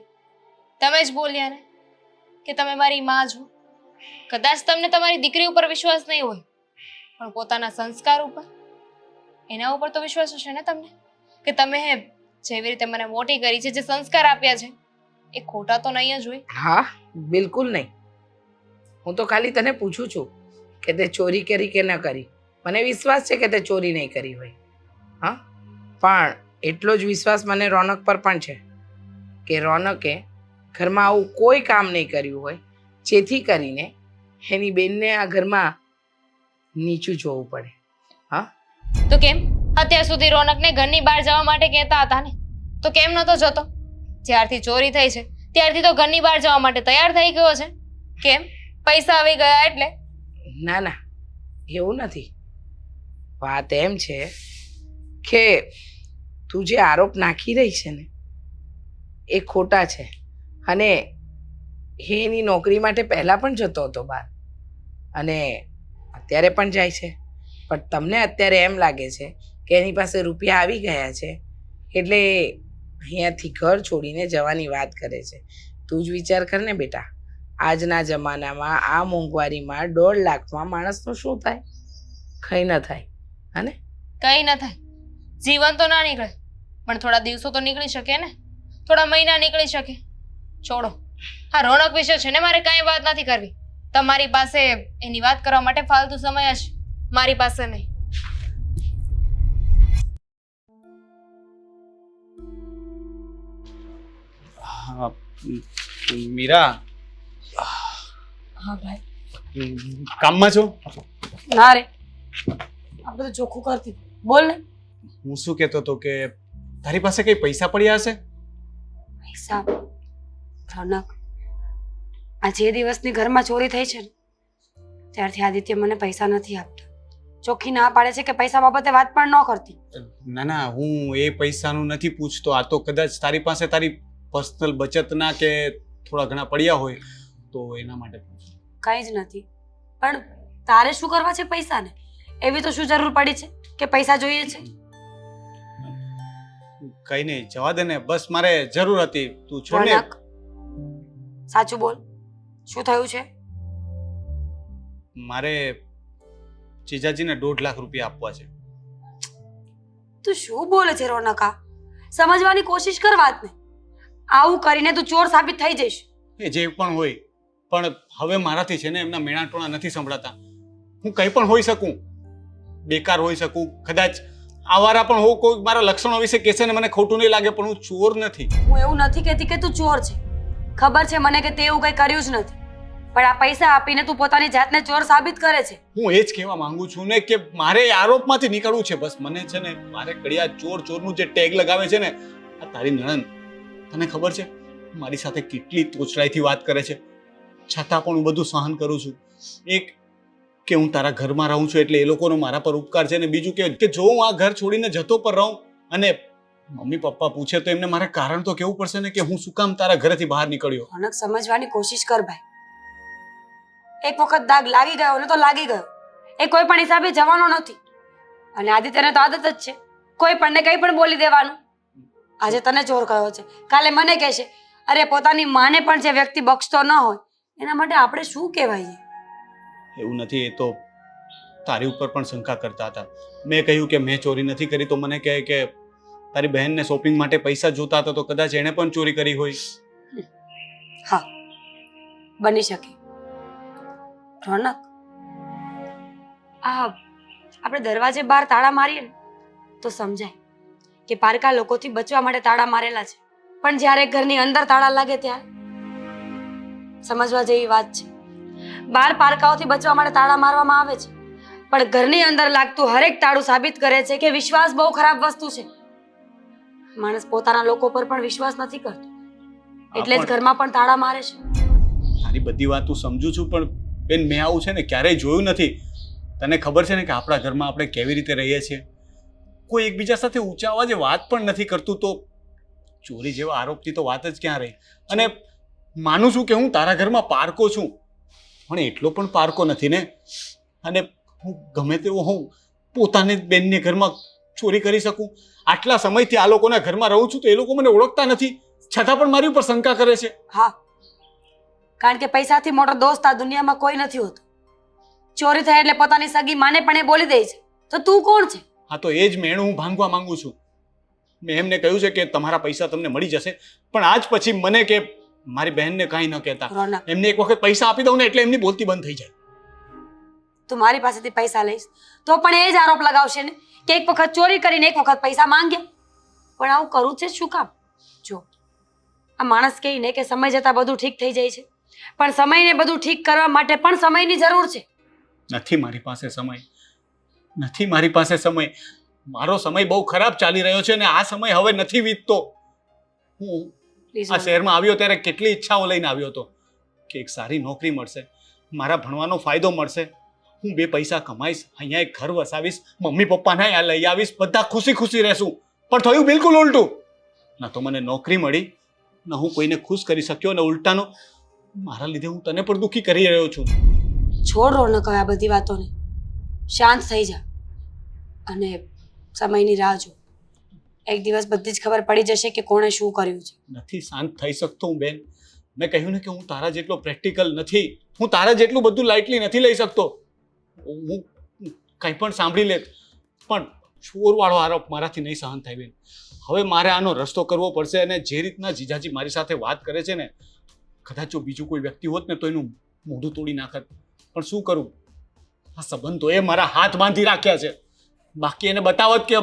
તમે જ બોલ્યા ને કે તમે મારી માં છો. કદાચ તમને તમારી દીકરી ઉપર વિશ્વાસ નહીં હોય, પણ પોતાના સંસ્કાર ઉપર, એના ઉપર તો વિશ્વાસ હશે ને તમને? કે તમે જેવી રીતે મને મોટી કરી છે, જે સંસ્કાર આપ્યા છે, એ ખોટા તો નહીં જ હોય. હા, બિલકુલ નહીં. હું તો ખાલી તને પૂછું છું કે તે ચોરી કરી કે ન કરી. મને વિશ્વાસ છે કે તે ચોરી નહીં કરી હોય. હા, પણ એટલો જ વિશ્વાસ મને રોનક પર પણ છે કે રોનકે ઘરમાં આવું કોઈ કામ નહીં કર્યું હોય જેથી કરીને એની બેનને આ ઘરમાં નીચું જોવું પડે. હા, તો કેમ અત્યાર સુધી રોનકને ઘરની બહાર જવા માટે કહેતા હતા ને, તો કેમ નતો જતો? જ્યારથી ચોરી થઈ છે ત્યારથી તો ઘરની બહાર જવા માટે તૈયાર થઈ ગયો છે. કેમ? પૈસા આવી ગયા એટલે? ના ના, એવું નથી. વાત એમ છે કે તું જે આરોપ નાખી રહી છે ને એ ખોટા છે, અને એ એની નોકરી માટે પહેલાં પણ જતો હતો બહાર, અને અત્યારે પણ જાય છે. પણ તમને અત્યારે એમ લાગે છે કે એની પાસે રૂપિયા આવી ગયા છે એટલે અહીંયાથી ઘર છોડીને જવાની વાત કરે છે. તું જ વિચાર કર ને બેટા, આજના જમાનામાં આ મોંઘવારીમાં 1.5 લાખમાં માણસનું શું થાય? કંઈ ન થાય. અને કંઈ ન થાય. જીવન તો ના નીકળે, પણ થોડા દિવસો તો નીકળી શકે ને, થોડા મહિના નીકળી શકે. છોડો, આ રોનક વિશે છે ને મારે કાંઈ વાત નથી કરવી. તમારી પાસે એની વાત કરવા માટે ફાલતુ સમય હશે, મારી પાસે નહીં. હા, મીરા, હા ભાઈ. કામમાં છો? ના રે, આ બધું ચોખ્ખું કરતી. બોલ ને. હું શું કહેતો હતો કે તારી પાસે કઈ પૈસા પડ્યા હશે? પૈસા? રોનક, આ જે દિવસની ઘરમાં ચોરી થઈ છે ને ત્યારથી આદિત્ય મને પૈસા નથી આપતા. ચોખ્ખી ના પાડે છે કે પૈસા બાબતે વાત પણ ન કરતી. ના ના, હું એ પૈસાનું નથી પૂછતો. આ તો કદાચ તારી પાસે તારી પર્સનલ બચતના કે થોડા ઘણા પડ્યા હોય તો એના માટે પૂછું. કંઈ જ નથી. પણ તારે શું કરવા છે પૈસાને? એવી તો શું જરૂર પડી છે કે પૈસા જોઈએ છે? કઈ નહીં, જવા દે ને. બસ મારે જરૂર હતી. તું છોડ ને. રોનક, સાચું બોલ, શું થયું છે? મારે જીજાજીને 1.5 લાખ રૂપિયા આપવા છે. તું શું બોલે છે રોનકા? સમજવાની કોશિશ કર વાતને. આવું કરીને તું ચોર સાબિત થઈ જઈશ. એ જે પણ હોય, પણ હવે મારાથી છે ને એમના મેણાટોણા નથી સંભળાતા. હું કંઈ પણ હોઈ શકું, બેકાર હોઈ શકું, કદાચ આવારા પણ હોઉં. કોઈ મારા લક્ષણો વિશે કહેશે ને મને ખોટું નહીં લાગે, પણ હું ચોર નથી. હું એવું નથી કહેતી કે તું ચોર છે. ખબર છે મને કે તે એવું કંઈ કર્યું જ નથી. પણ આ પૈસા આપીને તું પોતાની જાતને ચોર સાબિત કરે છે. હું એ જ કહેવા માંગુ છું ને કે મારે એ આરોપમાંથી નીકળવું છે. બસ મને છે ને મારે કડિયા ચોર ચોરનું જે ટેગ લગાવે છે ને આ તારી નણંદ, તને ખબર છે મારી સાથે કેટલી તોછડાઈથી વાત કરે છે, છતાં પણ હું બધું સહન કરું છું. એક કે હું તારા ઘરમાં રહું છું એટલે એ લોકોનો મારા પર ઉપકાર છે, ને બીજું કે જો હું આ ઘર છોડીને જતો પર રહું અને મમ્મી પપ્પા પૂછે તો એમને મારે કારણ તો કેવું પડશે ને કે હું શું કામ તારા ઘરેથી બહાર નીકળ્યો. રોનક, સમજવાની કોશિશ કર ભાઈ. એક વખત દાગ લાગી ગયો ને તો લાગી ગયો. એ કોઈ પણ હિસાબે જવાનો નથી. અને આદિત્યને તો આદત જ છે કોઈ પણને કંઈ પણ બોલી દેવાનું. આજે તને ચોર કહ્યો છે, કાલે મને કહેશે. અરે પોતાની માને પણ જે વ્યક્તિ બક્ષતો ન હોય એના માટે આપણે શું કહેવાય? એવું નથી, એ તો તારી ઉપર પણ શંકા કરતા હતા. મેં કહ્યું કે મેં ચોરી નથી કરી તો મને કહે કે તારી બહેનને શોપિંગ માટે પૈસા જોતા હતા તો કદાચ એણે પણ ચોરી કરી હોય. હા, બની શકે. રોનક, આપણે દરવાજે બહાર તાળા મારીએ ને તો સમજાય કે પારકા લોકોથી બચવા માટે તાળા મારેલા છે, પણ જ્યારે ઘરની અંદર તાળા લાગે ત્યારે સમજવા જેવી વાત છે. બહાર પારકાઓથી બચવા માટે તાળા મારવામાં આવે છે, પણ ઘરની અંદર લાગતું હરેક તાળું સાબિત કરે છે કે વિશ્વાસ બહુ ખરાબ વસ્તુ છે. માણસ પોતાના લોકો પર પણ વિશ્વાસ નથી કરતો, એટલે જ ઘરમાં પણ તાળા મારે છે. તારી બધી વાત હું સમજુ છું, પણ બેન મેં આવું છે ને ક્યારેય જોયું નથી. તને ખબર છે ને કે આપણા ઘરમાં આપણે કેવી રીતે રહીએ છીએ, કોઈ એકબીજા સાથે ઊંચા અવાજે વાત પણ નથી કરતું, તો ચોરી જેવા આરોપથી તો વાત જ ક્યાં રહી. અને માનું છું કે હું તારા ઘરમાં પારકો છું, પણ એટલો પણ પારકો નથી ને. અને હું ગમે તેવો હું પોતાની બેનને ઘરમાં ચોરી કરી શકું. આટલા સમયથી આ લોકોના ઘરમાં રહું છું તો એ લોકો મને ઓળખતા નથી, છતાં પણ મારી ઉપર શંકા કરે છે. હા, કારણ કે પૈસાથી મોટો દોસ્ત આ દુનિયામાં કોઈ નથી હોતો. ચોરી થાય એટલે પોતાની સગી માને પણ એ બોલી દે છે, તો તું કોણ છે? હા, તો એ જ મેણું હું ભાંગવા માંગુ છું. મેં એમને કહ્યું છે કે તમારા પૈસા તમને મળી જશે, પણ આજ પછી મને કે મારી બહેનને કાંઈ ન કહેતા. રોનક, એમને એક વખત પૈસા આપી દઉં ને એટલે એમની બોલતી બંધ થઈ જાય. તું મારી પાસેથી પૈસા લઈશ તો પણ એ જ આરોપ લગાવશે ને કે એક વખત ચોરી કરીને એક વખત પૈસા માંગ્યા. પણ આવું કરવું છે શું કામ? જો, આ માણસ કહે ને કે સમય જતાં બધું ઠીક થઈ જાય છે, પણ સમયને બધું ઠીક કરવા માટે પણ સમયની જરૂર છે. નથી મારી પાસે સમય, નથી મારી પાસે સમય. મારો સમય બહુ ખરાબ ચાલી રહ્યો છે અને આ સમય હવે નથી વીતતો. હું Please, આ શહેરમાં આવ્યો ત્યારે કેટલી ઈચ્છાઓ લઈને આવ્યો હતો કે એક સારી નોકરી મળશે, મારા ભણવાનો ફાયદો મળશે, હું 2 પૈસા કમાઈશ, અહીંયા એક ઘર વસાવીશ, મમ્મી પપ્પાને અહીંયા લઈ આવીશ, બધા ખુશી ખુશી રહેશું. પણ થયું બિલકુલ ઉલટું. ના તો મને નોકરી મળી, ના હું કોઈને ખુશ કરી શક્યો, ને ઉલટાનો મારા લીધે હું તને પણ દુઃખી કરી રહ્યો છું. છોડ રોનક હવે આ બધી વાતોને. શાંત થઈ જા અને સમયની રાહ જો. એક દિવસ બધી જ ખબર પડી જશે કે કોણે શું કર્યું છે. નથી શાંત થઈ શકતો હું બેન, મેં કહ્યું ને કે હું તારા જેટલો પ્રેક્ટિકલ નથી, હું તારા જેટલું બધું લાઇટલી નથી લઈ શકતો. હું કંઈ પણ સાંભળી લે, પણ ચોરવાળો આરોપ મારાથી નહીં સહન થાય બેન. હવે મારે આનો રસ્તો કરવો પડશે. અને જે રીતના જીજાજી મારી સાથે વાત કરે છે ને, કદાચ જો બીજું કોઈ વ્યક્તિ હોત ને તો એનું મોઢું તોડી નાખત. પણ શું કરું, આ સંબંધોએ મારા હાથ બાંધી રાખ્યા છે. બાકી એને બતાવત કે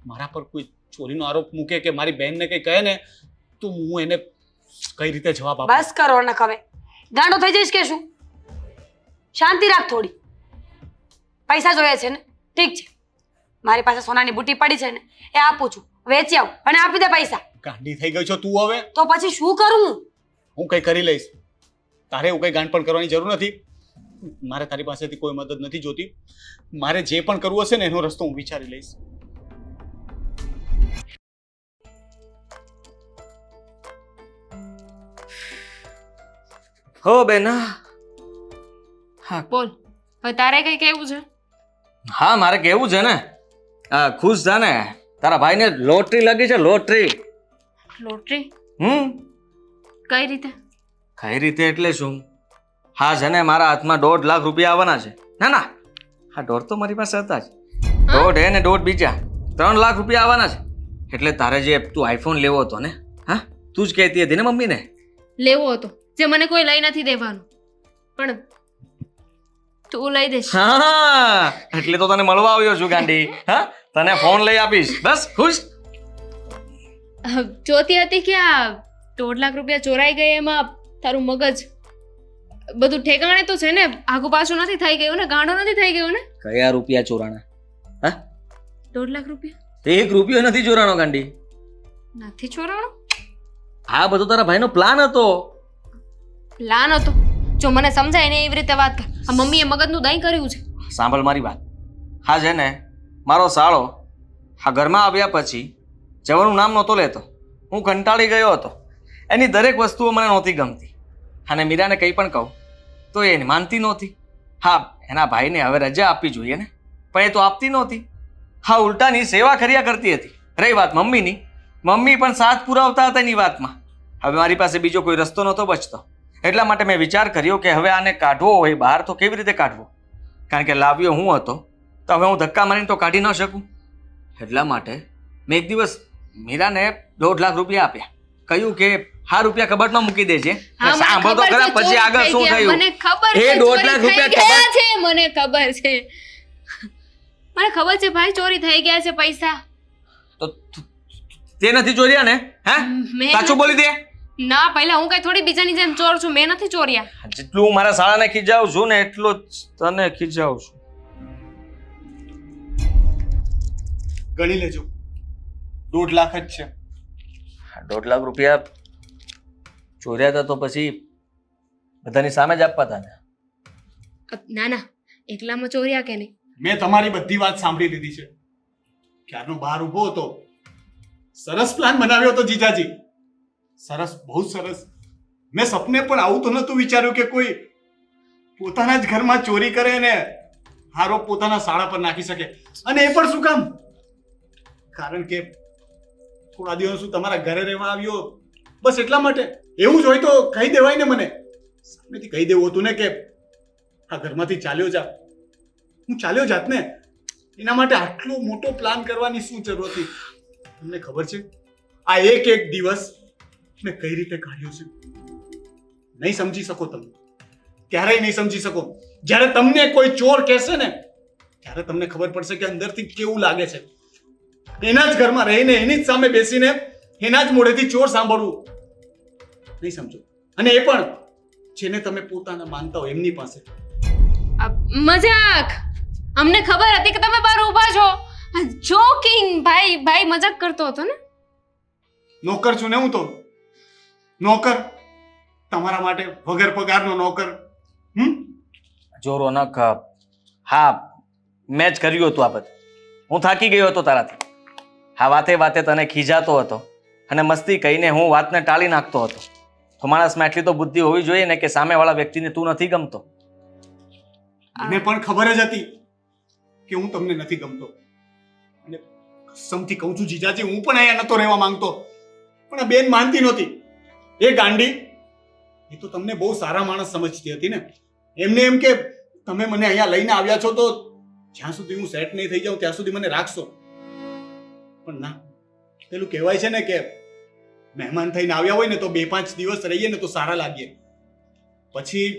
મારા પર કોઈ ચોરીનો આરોપ મૂકે કે મારી બહેનને કંઈ કહે ને, તો હું એને કઈ રીતે જવાબ આપું? બસ કરો ને હવે, ગાંડો થઈ જઈશ કે શું? શાંતિ રાખ થોડી. પૈસા જોઈએ છે ને, ઠીક છે, મારી પાસે સોનાની બુટ્ટી પડી છે ને, એ આપું છું, વેચી આવ અને આપી દે પૈસા. ગાંડી થઈ ગઈ છો તું હવે? તો પછી શું કરું? હું કંઈ કરી લઈશ, તારે એવું કંઈ ગાંઠપણ કરવાની જરૂર નથી. મારે તારી પાસેથી કોઈ મદદ નથી જોતી. મારે જે પણ કરવું હશે ને એનો રસ્તો હું વિચારી લઈશ. હો બેન. બોલ, હવે તારે કઈ કહેવું છે? હા, મારે કેવું છે ને, ખુશ છે ને, તારા ભાઈને લોટરી લાગી છે, લોટરી. લોટરી? કઈ રીતે? કઈ રીતે એટલે શું? હા છે ને, મારા હાથમાં 1.5 લાખ રૂપિયા આવવાના છે. ના ના, હા 1.5 તો મારી પાસે હતા જ, 1.5 હે ને 1.5 બીજા 3 લાખ રૂપિયા આવવાના છે. એટલે તારે જે તું આઈફોન લેવો હતો ને, હા તું જ કહેતી હતી ને મમ્મીને લેવો હતો, જે મને કોઈ લઈ નથી દેવાનું, પણ તું લઈ દેશ. હા, એટલે તો તને મળવા આવ્યો છું ગાંડી. હા, તને ફોન લઈ આપીશ, બસ ખુશ. જોતી હતી કે આ 1.5 લાખ રૂપિયા ચોરાઈ ગયા, એમાં તારું મગજ બધું ઠેકાણે તો છે ને, આગુ પાછું નથી થઈ ગયું ને, ગાંડો નથી થઈ ગયો ને? કયા રૂપિયા ચોરાણા? હા, 1.5 લાખ રૂપિયા 1 રૂપિયો નથી ચોરાણો ગાંડી. નથી ચોરાણો? આ બધો તારા ભાઈનો પ્લાન હતો. પ્લાન હતો? જો મને સમજાય ને એવી રીતે વાત કર. આ મમ્મીએ મગજનું દહીં કર્યું છે. સાંભળ મારી વાત. હા છે ને, મારો સાળો આ ઘરમાં આવ્યા પછી જવાનું નામ નહોતો લેતો. હું કંટાળી ગયો હતો. એની દરેક વસ્તુઓ મને નહોતી ગમતી, અને મીરાને કંઈ પણ કહું તો એ માનતી નહોતી. હા, એના ભાઈને હવે રજા આપવી જોઈએ ને, પણ એ તો આપતી નહોતી. હા, ઉલટાની સેવા કર્યા કરતી હતી. રહી વાત મમ્મીની, મમ્મી પણ સાથ પુરાવતા હતા એની વાતમાં. હવે મારી પાસે બીજો કોઈ રસ્તો નહોતો બચતો. એટલા માટે મેં વિચાર કર્યો કે હવે આને કાઢવો હોય બહાર તો કેવી રીતે કાઢવો, કારણ કે લાવ્યો હું હતો તો હવે હું ધક્કા મારીને તો કાઢી ન શકું. એટલા માટે મેં એક દિવસ મીરાને 1.5 લાખ રૂપિયા આપ્યા. કહ્યું કે હા, રૂપિયા કબાટમાં મૂકી દેજે. હા, મને સાંભળ તો ખબર ખરા, છે, પછી ચોરી આગળ થઈ શું ગયા. થયું? મને ખબર એ છે, 1.5 ચોરી લાખ થઈ રૂપિયા ગયા છે, મને ખબર છે. મને ખબર છે ભાઈ, ચોરી થઈ ગયા છે પૈસા. તો તે નથી ચોર્યા ને? હે, મેં સાચું બોલી દે. ના, પહેલા હું કઈ થોડી બીજાની જેમ ચોર છું, મેં નથી ચોર્યા. જેટલું હું મારા શાળાને ખીજાવું છું ને એટલું જ તને ખીજાવું છું. ગણી લેજો, 1.5 લાખ જ છે. 1.5 લાખ રૂપિયા ચોર્યા હતા તો પછી બધાની સામે જ આપવા હતા ને? ના ના, એકલામાં ચોર્યા કે નહીં? મેં તમારી બધી વાત સાંભળી લીધી છે. ક્યારનો બહાર ઊભો હતો. સરસ પ્લાન બનાવ્યો હતો જીજાજી, સરસ, બહુ સરસ. મેં સપને પણ આવું તો નહોતું વિચાર્યું કે કોઈ પોતાના જ ઘરમાં ચોરી કરે ને આરોપ પોતાના સાળા પર નાખી શકે. અને એ પણ શું કામ? કારણ કે થોડા દિવસ હું તમારા ઘરે રહેવા આવ્યો, બસ એટલા માટે. એવું જ હોય તો કહી દેવાય ને, મને સામેથી કહી દેવું હતું ને કે આ ઘરમાંથી ચાલ્યો જા. હું ચાલ્યો જાત ને. એના માટે આટલો મોટો પ્લાન કરવાની શું જરૂર હતી? તમને ખબર છે આ એક એક દિવસ મેં કઈ રીતે કાઢ્યો છે? નહીં સમજી શકો તમે, ક્યારેય નહીં સમજી શકો. જ્યારે તમને કોઈ ચોર કહેશે ને ત્યારે તમને ખબર પડશે કે અંદરથી કેવું લાગે છે. એના જ ઘરમાં રહીને એની જ સામે બેસીને એના જ મોઢેથી ચોર સાંભળવું નહીં સમજો. અને એ પણ જેને તમે પોતાના માનતા હો એમની પાસે. મજાક! અમને ખબર હતી કે તમે બહાર ઊભા છો. જોકિંગ. ભાઈ મજાક કરતો હતો ને. નોકર છું ને હું તો, નોકર, તમારા માટે વગર પગારનો નોકર. જો રોનક, હા મેં જ કર્યું હતું આ બધું. હું થાકી ગયો હતો તારાથી. હા, વાતે વાતે તને ખીજાતો હતો અને મસ્તી કહીને હું વાતને ટાળી નાખતો હતો. તો માણસમાં એટલી તો બુદ્ધિ હોવી જોઈએ ને કે સામેવાળા વ્યક્તિને તું નથી ગમતો. મને પણ ખબર જ હતી કે હું તમને નથી ગમતો. અને કસમથી કહું છું જીજાજી, હું પણ અહીંયા નતો રહેવા માંગતો, પણ આ બેન માનતી નહોતી. એ ગાંડી એ તો તમને બહુ સારા માણસ સમજતી હતી ને. એમને એમ કે તમે મને અહીંયા લઈને આવ્યા છો તો જ્યાં સુધી હું સેટ નહીં થઈ જાઉં ત્યાં સુધી મને રાખશો. પણ ના, પેલું કહેવાય છે ને કે મહેમાન થઈને આવ્યા હોય ને તો 2-5 દિવસ રહીએ ને તો સારા લાગીએ, પછી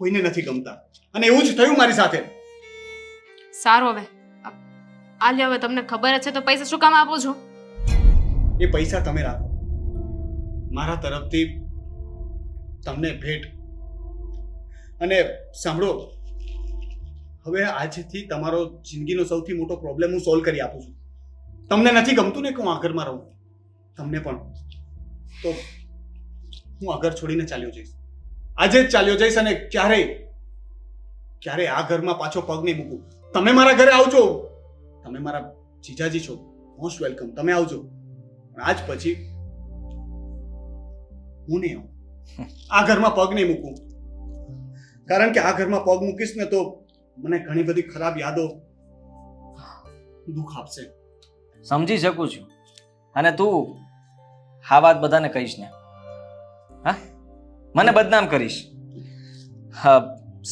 કોઈને નથી ગમતા. અને એવું જ થયું મારી સાથે. સારું, હવે આલ્યા, હવે તમને ખબર જ છે તો પૈસા શું કામ આપું છું? એ પૈસા તમે રાખો, મારા તરફથી તમને ભેટ. અને સાંભળો, હવે આજથી તમારો જિંદગીનો સૌથી મોટો પ્રોબ્લેમ હું સોલ્વ કરી આપું છું. તમને નથી ગમતું ને કે હું આ ઘરમાં રહું, તમને પણ, તો હું આ ઘર છોડીને ચાલ્યો જઈશ. આજે જ ચાલ્યો જઈશ અને ક્યારેય આ ઘરમાં પાછો પગ નહીં મૂકું. તમે મારા ઘરે આવજો, તમે મારા જીજાજી છો, મોસ્ટ વેલકમ, તમે આવજો. પણ આજ પછી હું નહીં આવું, આ ઘરમાં પગ નહીં મૂકું. કારણ કે આ ઘરમાં પગ મૂકીશ ને તો મને ઘણી બધી ખરાબ યાદો દુઃખ આપશે. સમજી શકું છું. અને તું આ વાત બધાને કહીશ ને? હા, મને બદનામ કરીશ. હા,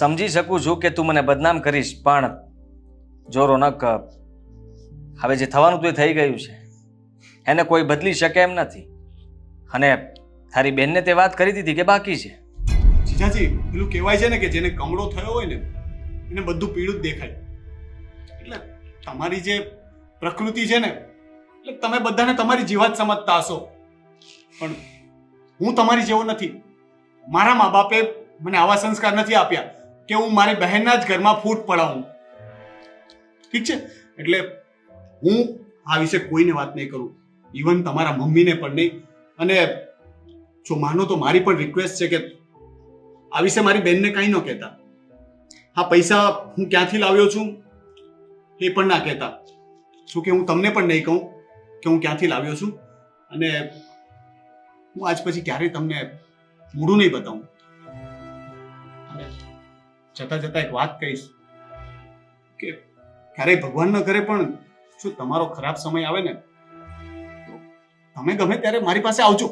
સમજી શકું છું કે તું મને બદનામ કરીશ, પણ જો રોનક, હવે જે થવાનું તો એ થઈ ગયું છે, એને કોઈ બદલી શકે એમ નથી. અને તારી બેનને તે વાત કરી દીધી કે બાકી છે? જીજાજી, પેલું કહેવાય છે ને કે જેને કમળો થયો હોય ને એને બધું પીળું જ દેખાય. એટલે તમારી જે પ્રકૃતિ છે ને, એટલે તમે બધાને તમારી જેવા જ સમજતા હશો, પણ હું તમારી જેવો નથી. મારા મા બાપે મને આવા સંસ્કાર નથી આપ્યા કે હું મારી બહેનના જ ઘરમાં ફૂટ પડાવું. ઠીક છે, એટલે હું આ વિશે કોઈને વાત નહીં કરું, ઇવન તમારા મમ્મીને પણ નહીં. અને જો માનો તો મારી પણ રિક્વેસ્ટ છે કે આ વિશે મારી બેનને કંઈ ન કહેતા. હા, પૈસા હું ક્યાંથી લાવ્યો છું એ પણ ના કહેતા. શું કે હું તમને પણ નહીં કહું કે હું ક્યાંથી લાવ્યો છું. અને હું આજ પછી ક્યારેય તમને મૂડું નહીં બતાવું. અને જતા જતા એક વાત કહીશ કે ક્યારેય ભગવાનના ઘરે પણ જો તમારો ખરાબ સમય આવે ને તો તમે ગમે ત્યારે મારી પાસે આવજો.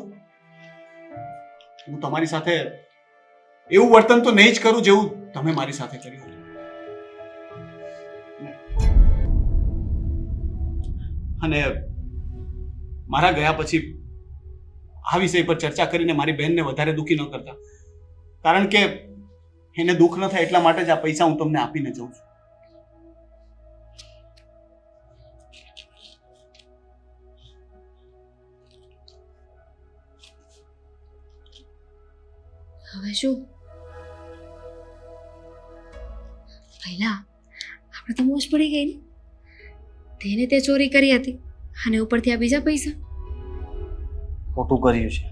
હું તમારી સાથે એવું વર્તન તો નહીં જ કરું જેવું તમે મારી સાથે કર્યું. અને મારા ગયા પછી આ વિષય પર ચર્ચા કરીને મારી બહેનને વધારે દુઃખી ન કરતા, કારણ કે એને દુઃખ ન થાય એટલા માટે જ આ પૈસા હું તમને આપીને જાઉં છું. હવે શું? પહેલા આપણે તો મોજ પડી ગઈ ને. તેને તે ચોરી કરી હતી અને ઉપરથી આ બીજા પૈસા. ખોટું કર્યું છે.